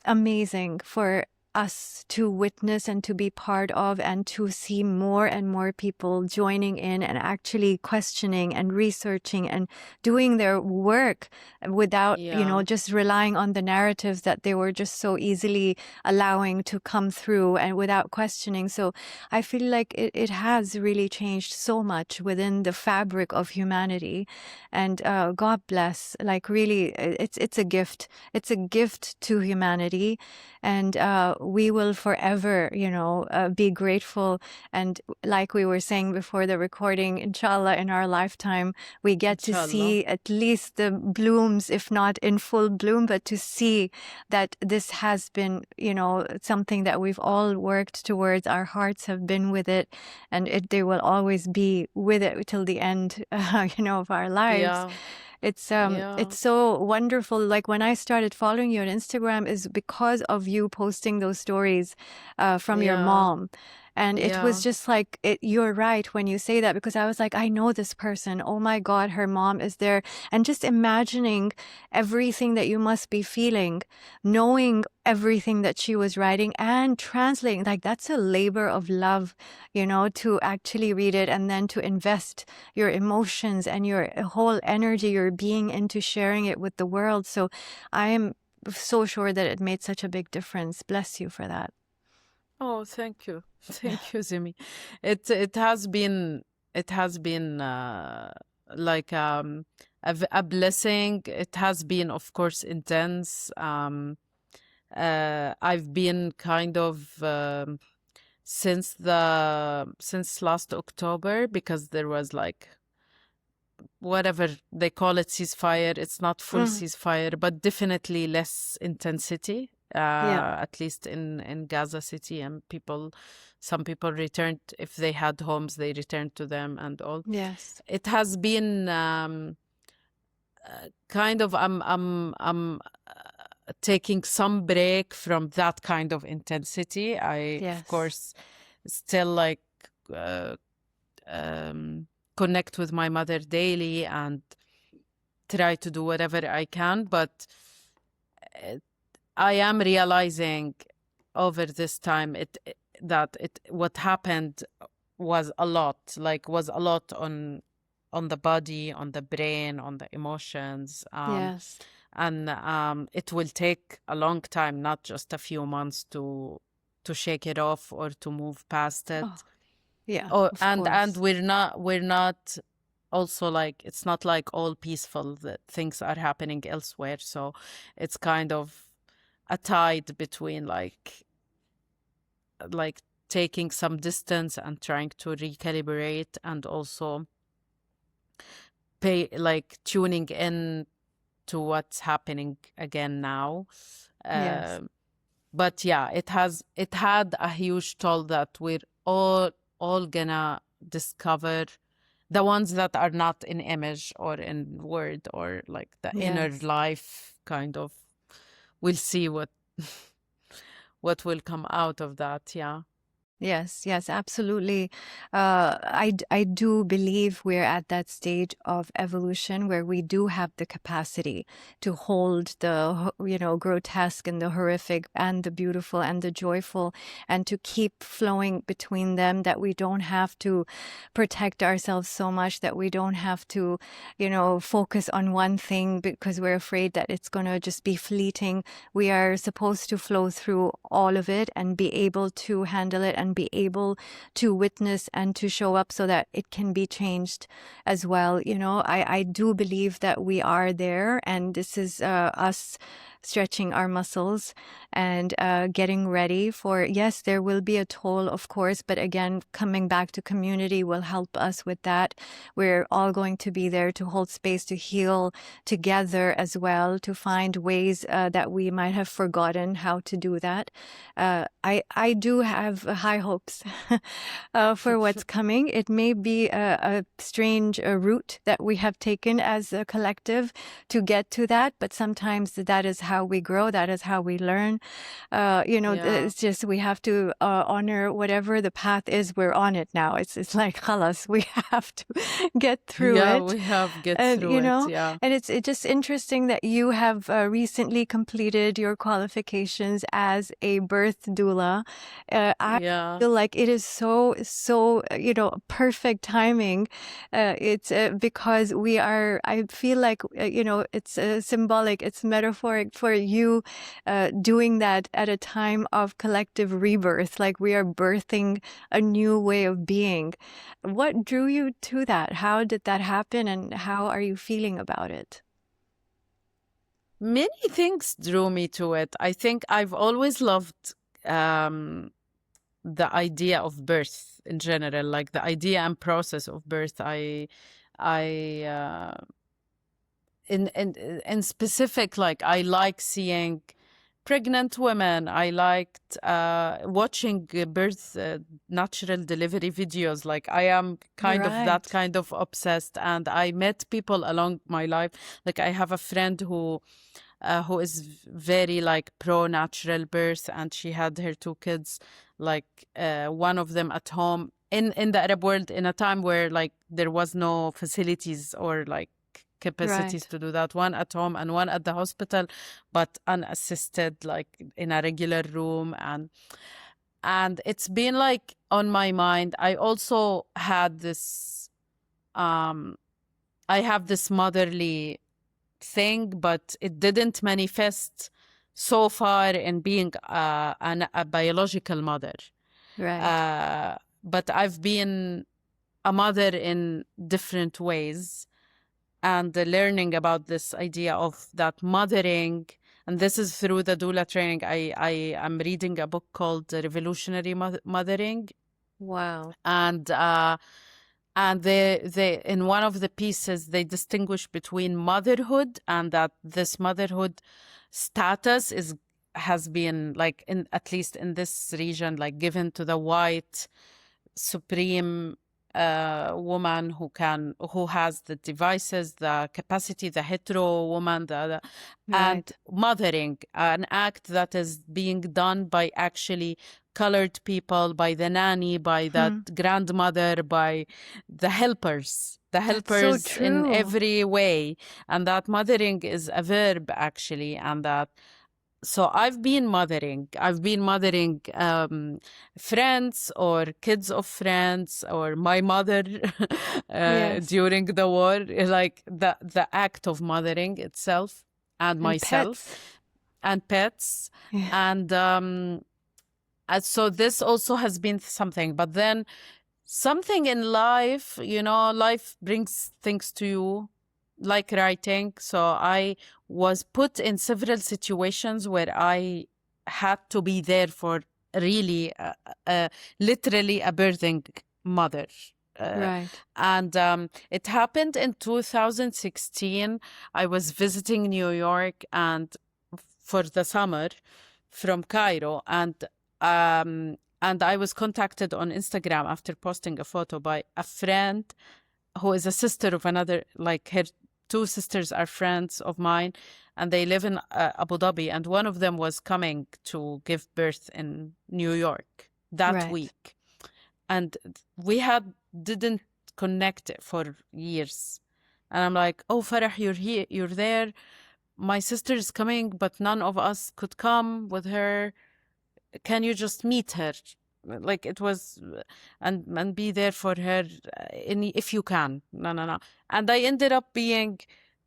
amazing for us to witness and to be part of, and to see more and more people joining in and actually questioning and researching and doing their work without, just relying on the narratives that they were just so easily allowing to come through and without questioning. So I feel like it has really changed so much within the fabric of humanity. And God bless, like really, it's a gift. It's a gift to humanity. And we will forever, be grateful. And like we were saying before the recording, inshallah, in our lifetime, we get to see at least the blooms, if not in full bloom, but to see that this has been, something that we've all worked towards. Our hearts have been with it, and they will always be with it till the end, of our lives. Yeah. It's so wonderful. Like when I started following you on Instagram is because of you posting those stories from your mom. And it was just like, you're right when you say that, because I was like, I know this person. Oh my God, her mom is there. And just imagining everything that you must be feeling, knowing everything that she was writing and translating, like that's a labor of love, to actually read it and then to invest your emotions and your whole energy, your being into sharing it with the world. So I am so sure that it made such a big difference. Bless you for that. Oh, thank you. Thank you, Zimmy. It has been like a blessing. It has been, of course, intense. I've been kind of since last October, because there was like whatever they call it, ceasefire. It's not full ceasefire, but definitely less intensity. At least in Gaza city, and some people returned, if they had homes, they returned to them and all. Yes, it has been kind of taking some break from that kind of intensity. I, Yes. of course, still like connect with my mother daily and try to do whatever I can. But I am realizing over this time that what happened was a lot, on the body, on the brain, on the emotions. Yes. And it will take a long time, not just a few months, to shake it off or to move past it. Oh, yeah. Oh, Of and course. we're not also like, it's not like all peaceful, that things are happening elsewhere. So it's kind of a tide between like taking some distance and trying to recalibrate, and also tuning in to what's happening again now. Yes. But yeah, it had a huge toll that we're all gonna discover, the ones that are not in image or in word, or like the inner Yes. life kind of. We'll see what will come out of that. Yeah. Yes, yes, absolutely. I do believe we're at that stage of evolution where we do have the capacity to hold the, grotesque and the horrific and the beautiful and the joyful, and to keep flowing between them, that we don't have to protect ourselves so much, that we don't have to, focus on one thing because we're afraid that it's going to just be fleeting. We are supposed to flow through all of it and be able to handle it and be able to witness and to show up so that it can be changed as well. I do believe that we are there, and this is us stretching our muscles and getting ready for, yes, there will be a toll, of course, but again, coming back to community will help us with that. We're all going to be there to hold space, to heal together as well, to find ways that we might have forgotten how to do that. I do have high hopes for what's coming. It may be a strange route that we have taken as a collective to get to that, but sometimes that is how we grow, that is how we learn. Yeah. It's just we have to honor whatever the path is. We're on it now. It's like khalas, we have to get through Yeah, it. we have get And through it. Yeah. and it's just interesting that you have recently completed your qualifications as a birth doula. I Yeah. feel like it is so perfect timing. It's because I feel like it's symbolic, it's metaphoric for you doing that at a time of collective rebirth, like we are birthing a new way of being. What drew you to that? How did that happen, and how are you feeling about it? Many things drew me to it. I think I've always loved the idea of birth in general, like the idea and process of birth. In specific, like I like seeing pregnant women. I liked watching birth natural delivery videos. Like I am kind of that Right. kind of obsessed, and I met people along my life. Like I have a friend who is very like pro natural birth, and she had her two kids, like one of them at home in the Arab world, in a time where like there was no facilities or like capacities Right. to do that, one at home and one at the hospital, but unassisted, like in a regular room. And it's been like on my mind. I also had this I have this motherly thing, but it didn't manifest so far in being a biological mother. Right. But I've been a mother in different ways, and learning about this idea of that mothering. And this is through the doula training. I am reading a book called Revolutionary Mothering. Wow. And they in one of the pieces, they distinguish between motherhood, and that this motherhood status has been like, in at least in this region, like given to the white supreme woman who has the devices, the capacity, the hetero woman, and mothering, an act that is being done by actually colored people, by the nanny, by the grandmother, by the helpers. So true. In every way. And that mothering is a verb, actually. And that, so I've been mothering friends or kids of friends, or my mother during the war, like the act of mothering itself, and myself, and pets. And so this also has been something. But then something in life, life brings things to you, like writing. So I was put in several situations where I had to be there for really, literally a birthing mother. And it happened in 2016. I was visiting New York and for the summer from Cairo, and I was contacted on Instagram after posting a photo by a friend who is a sister of another, like her two sisters are friends of mine, and they live in Abu Dhabi, and one of them was coming to give birth in New York that week. And we didn't connect for years. And I'm like, oh, Farah, you're here, you're there. My sister is coming, but none of us could come with her. Can you just meet her? Like it was, and be there for her if you can. No. And I ended up being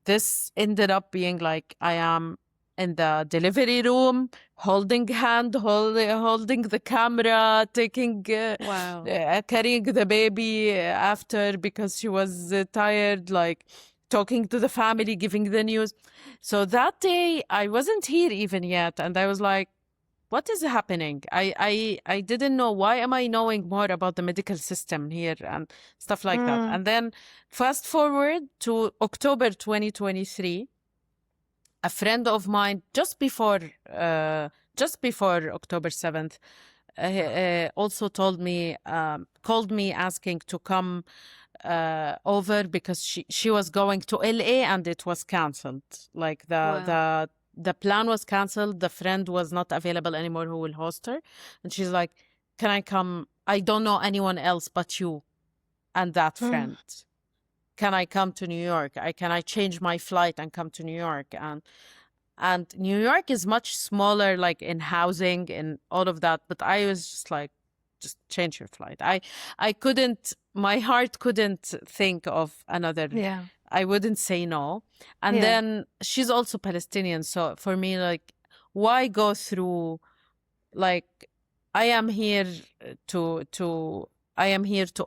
like, I am in the delivery room, holding the camera, taking, carrying the baby after, because she was tired, like talking to the family, giving the news. So that day I wasn't here even yet. And I was like, what is happening? I didn't know. Why am I knowing more about the medical system here and stuff like that? And then fast forward to October 2023, a friend of mine, just before October 7th, also called me asking to come over, because she was going to LA and it was cancelled. Like the plan was cancelled. The friend was not available anymore who will host her. And she's like, can I come? I don't know anyone else but you and that friend. Can I come to New York? Can I change my flight and come to New York? And New York is much smaller, like in housing and all of that. But I was just like, just change your flight. I couldn't, my heart couldn't think of another. I wouldn't say no. And then she's also Palestinian. So for me, like, why go through, like, I am here to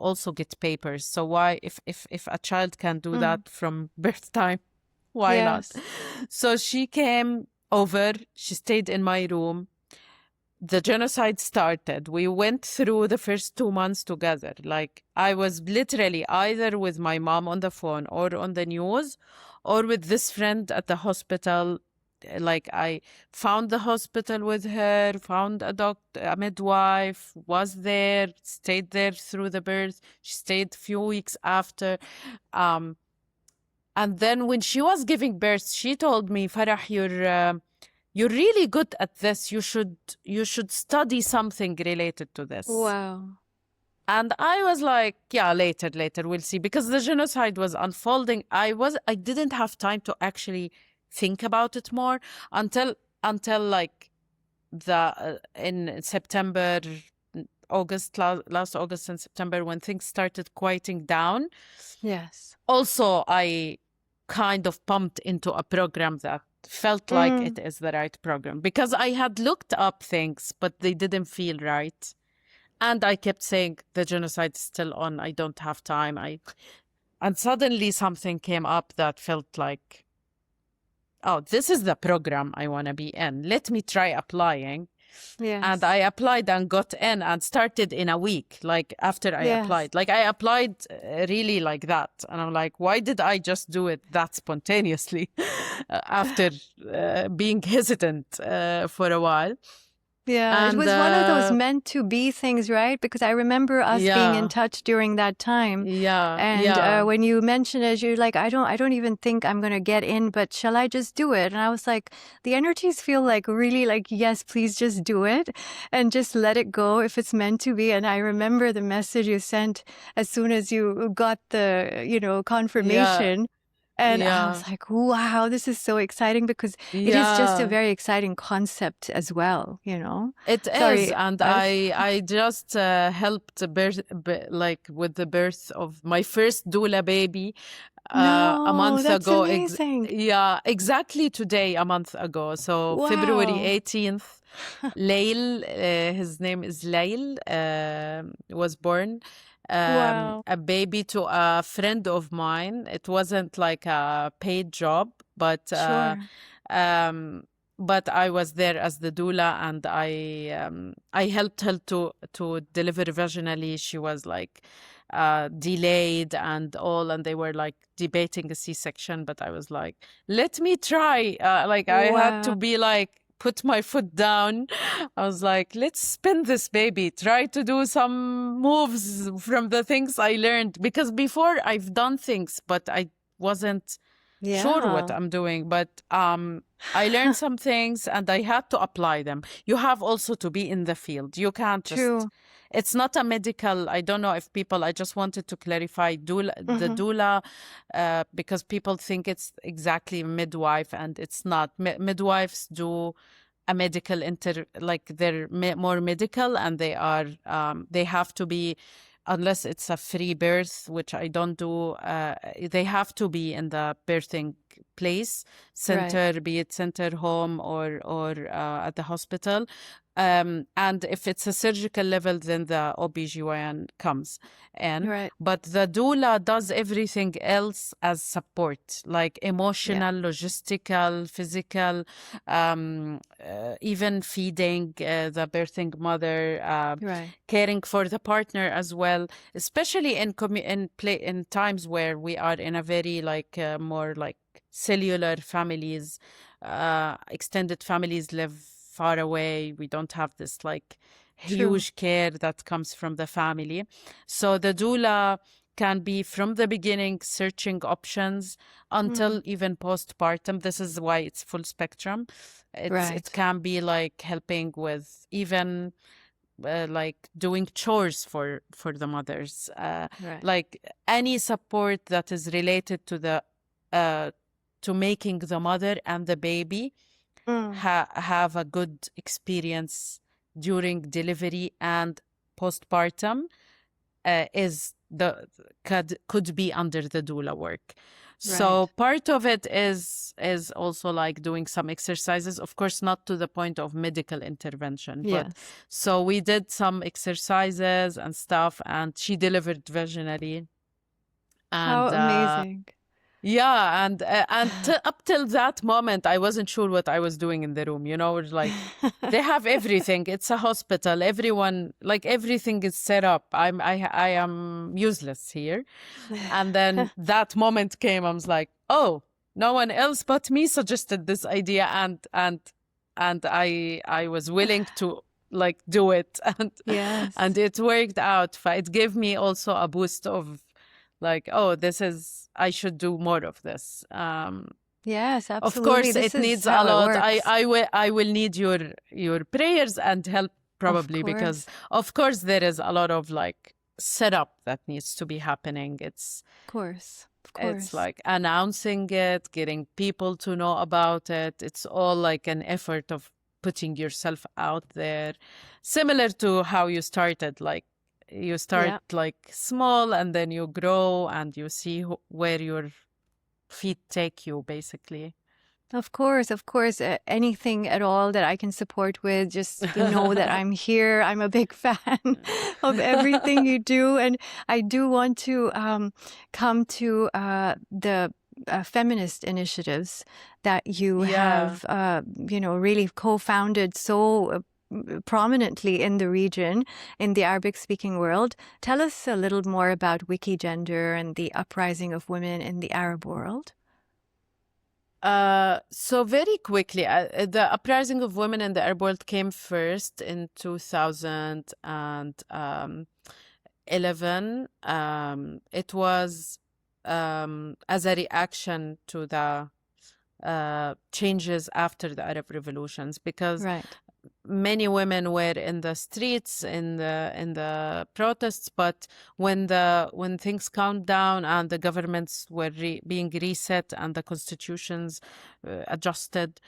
also get papers. So why, if a child can do that from birth time, why not? So she came over, she stayed in my room. The genocide started. We went through the first 2 months together. Like, I was literally either with my mom on the phone or on the news, or with this friend at the hospital. Like, I found the hospital with her, found a doctor, a midwife, was there, stayed there through the birth. She stayed a few weeks after. And then when she was giving birth, she told me, Farah, you're really good at this. You should study something related to this. Wow. And I was like, yeah, later, we'll see. Because the genocide was unfolding. I didn't have time to actually think about it more until like in September, last August and September, when things started quieting down. Yes. Also, I kind of pumped into a program that felt like it is the right program, because I had looked up things, but they didn't feel right. And I kept saying, the genocide is still on. I don't have time. And suddenly something came up that felt like, oh, this is the program I want to be in. Let me try applying. Yes. And I applied and got in and started in a week, like after I applied. Like, I applied really like that. And I'm like, why did I just do it that spontaneously after being hesitant for a while? Yeah, it And was one of those meant to be things, right? Because I remember us being in yeah, touch during that time. yeah, And yeah, when you mentioned it, you're like, I don't even think I'm going to get in, but shall I just do it? And I was like, the energies feel like really like, yes, please just do it and just let it go if it's meant to be. And I remember the message you sent as soon as you got the, yeah, confirmation. And I yeah, was like, wow, this is so exciting because it is just a yeah. very exciting concept as well, It is, Sorry, and I, I just helped like with the birth of my first doula baby a no, month that's ago. amazing. Yeah, exactly today, a month ago. So February Wow. 18th, Lail, his name is Lail, was born. Wow. A baby to a friend of mine. It wasn't like a paid job, Sure. um, but I was there as the doula, and I helped her to deliver vaginally. She was like delayed and all, and they were like debating a C-section, but I was like, let me try. Like I had to Wow. be like put my foot down. I was like, let's spin this baby, try to do some moves from the things I learned, because before I've done things, but I wasn't sure what Yeah. I'm doing. But I learned some things and I had to apply them. You have also to be in the field. You can't just, True. it's not a medical, I don't know if people, I just wanted to clarify the Mm-hmm. doula, because people think it's exactly midwife, and it's not. Midwives do a medical like they're more medical, and they have to be, unless it's a free birth, which I don't do, they have to be in the birthing place, Right. center, be it center, home, or at the hospital. And if it's a surgical level, then the OBGYN comes in. Right. But the doula does everything else as support, like Yeah. emotional, logistical, physical, even feeding the birthing mother, Right. caring for the partner as well, especially in times where we are in a very like more like cellular families, extended families live far away. We don't have this like True. huge care that comes from the family. So the doula can be from the beginning searching options Mm. until even postpartum. This is why it's full spectrum. It Right. can be like helping with even like doing chores for the mothers, Right. like any support that is related to the to making the mother and the baby Mm. have a good experience during delivery and postpartum, is the could be under the doula work. So Right. part of it is also like doing some exercises, of course not to the point of medical intervention, but Yes. so we did some exercises and stuff, and she delivered vaginally. How And amazing. yeah, and up till that moment, I wasn't sure what I was doing in the room. It's like they have everything. It's a hospital. Everyone, like everything is set up. I am useless here. And then that moment came. I was like, oh, no one else but me suggested this idea, and I was willing to like do it, and Yes. it worked out. It gave me also a boost of like, oh, I should do more of this. Yes, Of absolutely. course This it is needs a how it lot. works. I will need your prayers and help, Of probably, because course. of course there is a lot of like setup that needs to be happening. Of course. Of It's course. like announcing it, getting people to know about it. It's all like an effort of putting yourself out there, similar to how you started. Like you start Yeah. like small, and then you grow, and you see where your feet take you, basically. Of course, of course. Anything at all that I can support with, just know that I'm here. I'm a big fan of everything you do. And I do want to come to the feminist initiatives that you Yeah. have, really co-founded so prominently in the region, in the Arabic-speaking world. Tell us a little more about Wikigender and the uprising of women in the Arab world. So very quickly, the uprising of women in the Arab world came first in 2011. It was as a reaction to the changes after the Arab revolutions, because Right. many women were in the streets in the protests, but when things calmed down and the governments were being reset and the constitutions adjusted,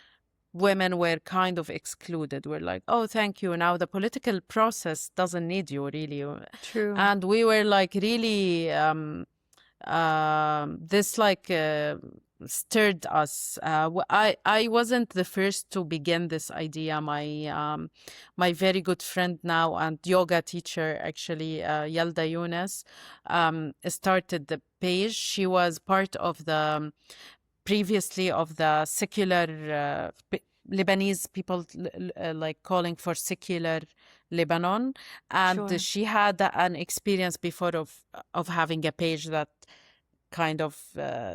women were kind of excluded. We're like, oh, thank you, now the political process doesn't need you, really. True. And we were like really this like stirred us. I wasn't the first to begin this idea. My very good friend now and yoga teacher, actually, Yalda Yunus, started the page. She was part of the previously of the secular Lebanese people, like calling for secular Lebanon, and Sure. she had an experience before of having a page that kind of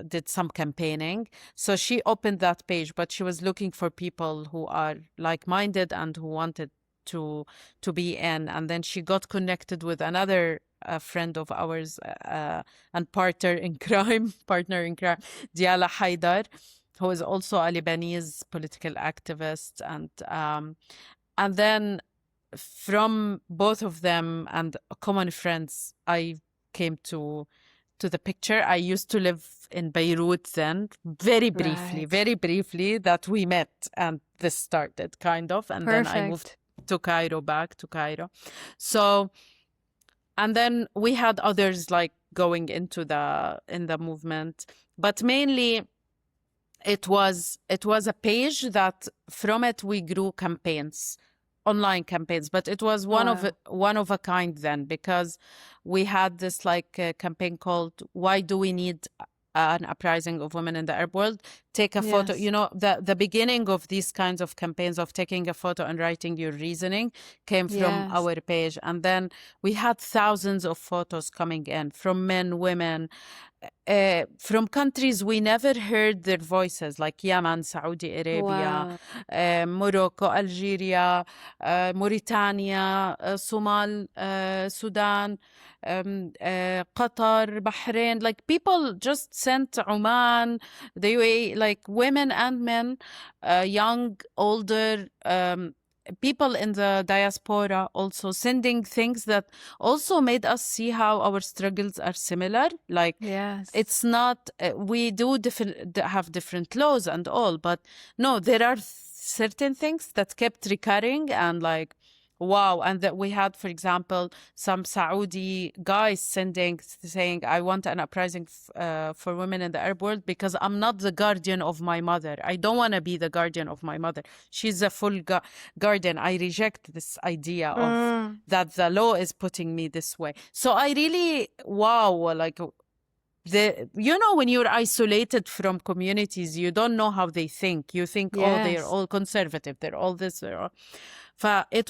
did some campaigning. So she opened that page, but she was looking for people who are like-minded and who wanted to be in. And then she got connected with another friend of ours and partner in crime, Diala Haidar, who is also a Lebanese political activist. And then from both of them and common friends, I came to the picture. I used to live in Beirut then, very briefly, that we met and this started kind of. And then I moved to Cairo, back to Cairo. So, and then we had others like going into in the movement, but mainly it was a page that from it we grew campaigns, online campaigns, but it was one of a kind then, because we had this like campaign called "Why Do We Need an Uprising of Women in the Arab World?" Take a photo. You know, the beginning of these kinds of campaigns of taking a photo and writing your reasoning came from our page, and then we had thousands of photos coming in from men, women, from countries we never heard their voices, like Yemen, Saudi Arabia, Morocco, Algeria, Mauritania, Somal, Sudan, Qatar, Bahrain. Like people just sent Oman, the UAE, like women and men, young, older, people in the diaspora also sending things that also made us see how our struggles are similar. Like, it's not, we do have different laws and all, but no, there are certain things that kept recurring and like, wow. And that we had, for example, some Saudi guys saying, I want an uprising for women in the Arab world because I'm not the guardian of my mother. I don't want to be the guardian of my mother. She's a full guardian. I reject this idea of that the law is putting me this way. So I really, wow, like, when you're isolated from communities, you don't know how they think. You think, oh, they're all conservative. They're all this, they're all... It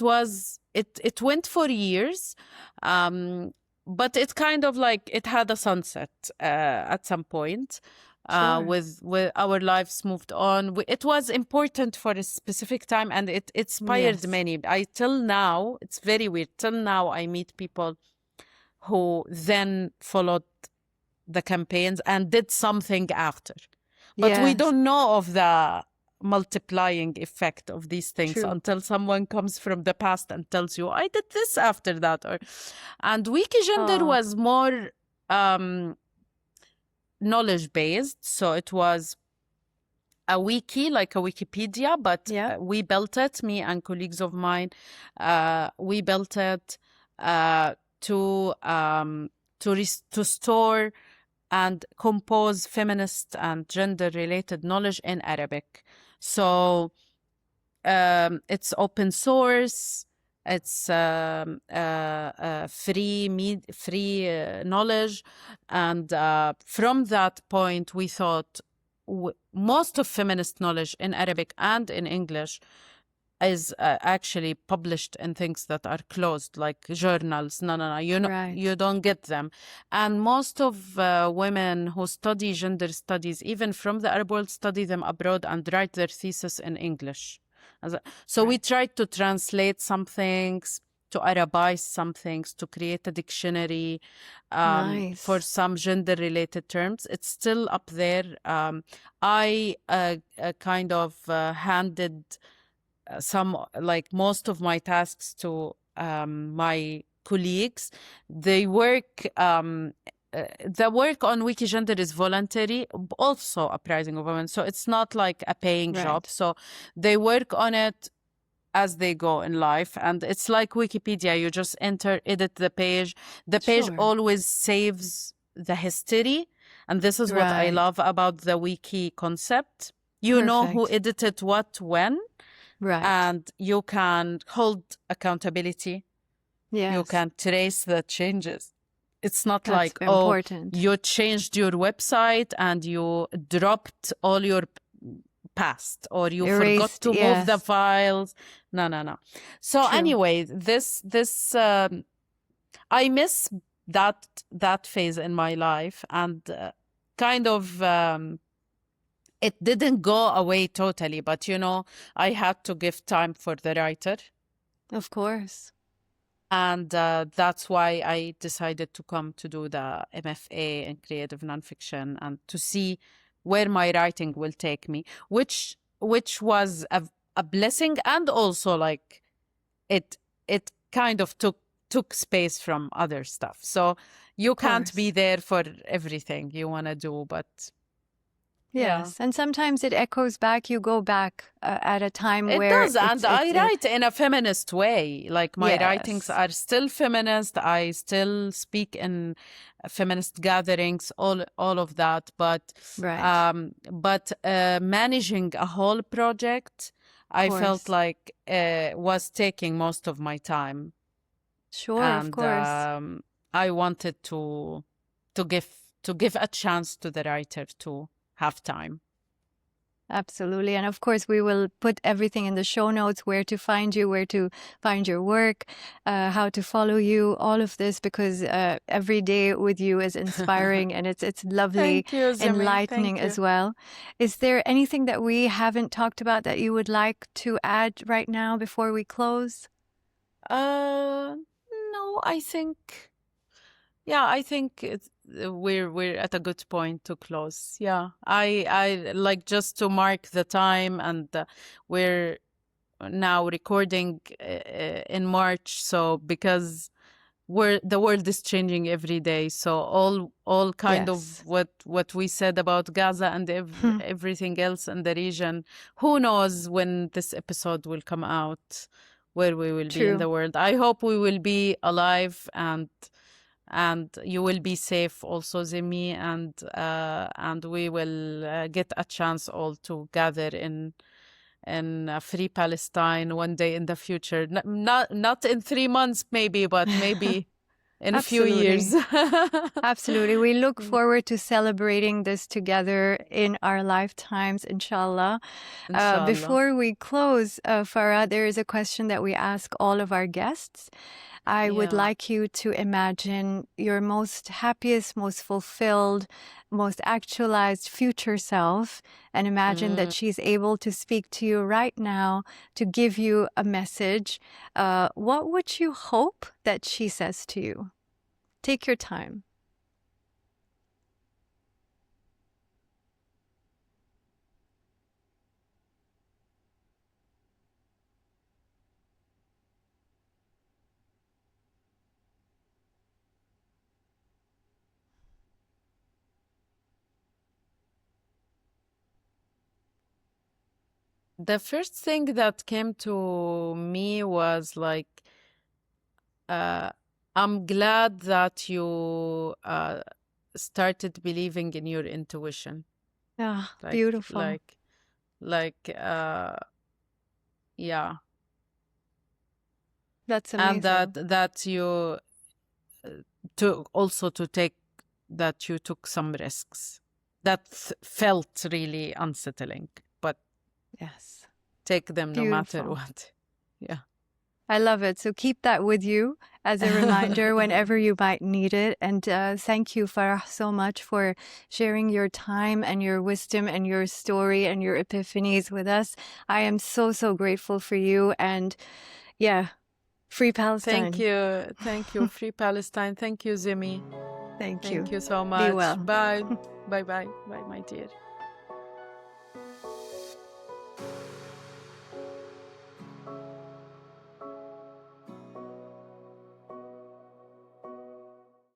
went for years, but it kind of like, it had a sunset at some point. With our lives moved on. It was important for a specific time, and it inspired many. Till now, it's very weird. Till now, I meet people who then followed the campaigns and did something after. But we don't know of the multiplying effect of these things until someone comes from the past and tells you, I did this after that. And Wiki Gender was more knowledge-based. So it was a wiki, like a Wikipedia, but we built it, me and colleagues of mine, we built it to store and compose feminist and gender-related knowledge in Arabic. So it's open source, it's free knowledge, and from that point we thought most of feminist knowledge in Arabic and in English is actually published in things that are closed, like journals. No, Right. you don't get them. And most of women who study gender studies, even from the Arab world, study them abroad and write their thesis in English. So we tried to translate some things, to Arabize some things, to create a dictionary Nice. for some gender-related terms. It's still up there. I kind of handed some, like most of my tasks to my colleagues. They work, the work on Wikigender is voluntary, also uprising of women. So it's not like a paying Right. job. So they work on it as they go in life. And it's like Wikipedia. You just enter, edit the page. The page Sure. always saves the history. And this is what I Right. love about the wiki concept. You know who Perfect. edited what, when. Right. And you can hold accountability. Yes. You can trace the changes. It's not That's like, important. you changed your website and you dropped all your past, or you forgot Erased, to move the yes. files. No. So True. anyway, this I miss that phase in my life, and kind of it didn't go away totally, but I had to give time for the writer. Of course. And that's why I decided to come to do the MFA in creative nonfiction, and to see where my writing will take me, which was a blessing, and also like it kind of took space from other stuff. So you can't be course. there for everything you want to do, but Yes. And sometimes it echoes back. You go back at a time it where does. And I write in a feminist way. Like my writings Yes. are still feminist. I still speak in feminist gatherings, all of that. But Right. managing a whole project, I felt course. like was taking most of my time. Sure, of And course. I wanted to give a chance to the writer to have time. Absolutely. And of course, we will put everything in the show notes, where to find you, where to find your work, how to follow you, all of this, because every day with you is inspiring and it's lovely, Thank you, Zimmy. enlightening Thank you. as well. Is there anything that we haven't talked about that you would like to add right now before we close? No, I think we're at a good point to close. Yeah, I like just to mark the time, and we're now recording in March, so because the world is changing every day, so all kind Yes. of what we said about Gaza and everything else in the region, who knows when this episode will come out, where we will be in the world. I hope we will be alive, and you will be safe also, Zimmy, and we will get a chance all to gather in a free Palestine one day in the future. Not in 3 months maybe, but maybe in a few years. Absolutely. We look forward to celebrating this together in our lifetimes, inshallah. Inshallah. Before we close, Farah, there is a question that we ask all of our guests. I would like you to imagine your most happiest, most fulfilled, most actualized future self, and imagine that she's able to speak to you right now to give you a message. What would you hope that she says to you? Take your time. The first thing that came to me was like, I'm glad that you started believing in your intuition. Yeah, beautiful. Yeah. That's amazing. And that you that you took some risks that felt really unsettling, but yes, take them no matter Beautiful. what. Yeah. I love it. So keep that with you as a reminder whenever you might need it. And thank you, Farah, so much for sharing your time and your wisdom and your story and your epiphanies with us. I am so, so grateful for you. And yeah, free Palestine. Thank you. Thank you. Free Palestine. Thank you, Zimmy. Thank you. Thank you so Be much. well. Bye. Bye, my dear.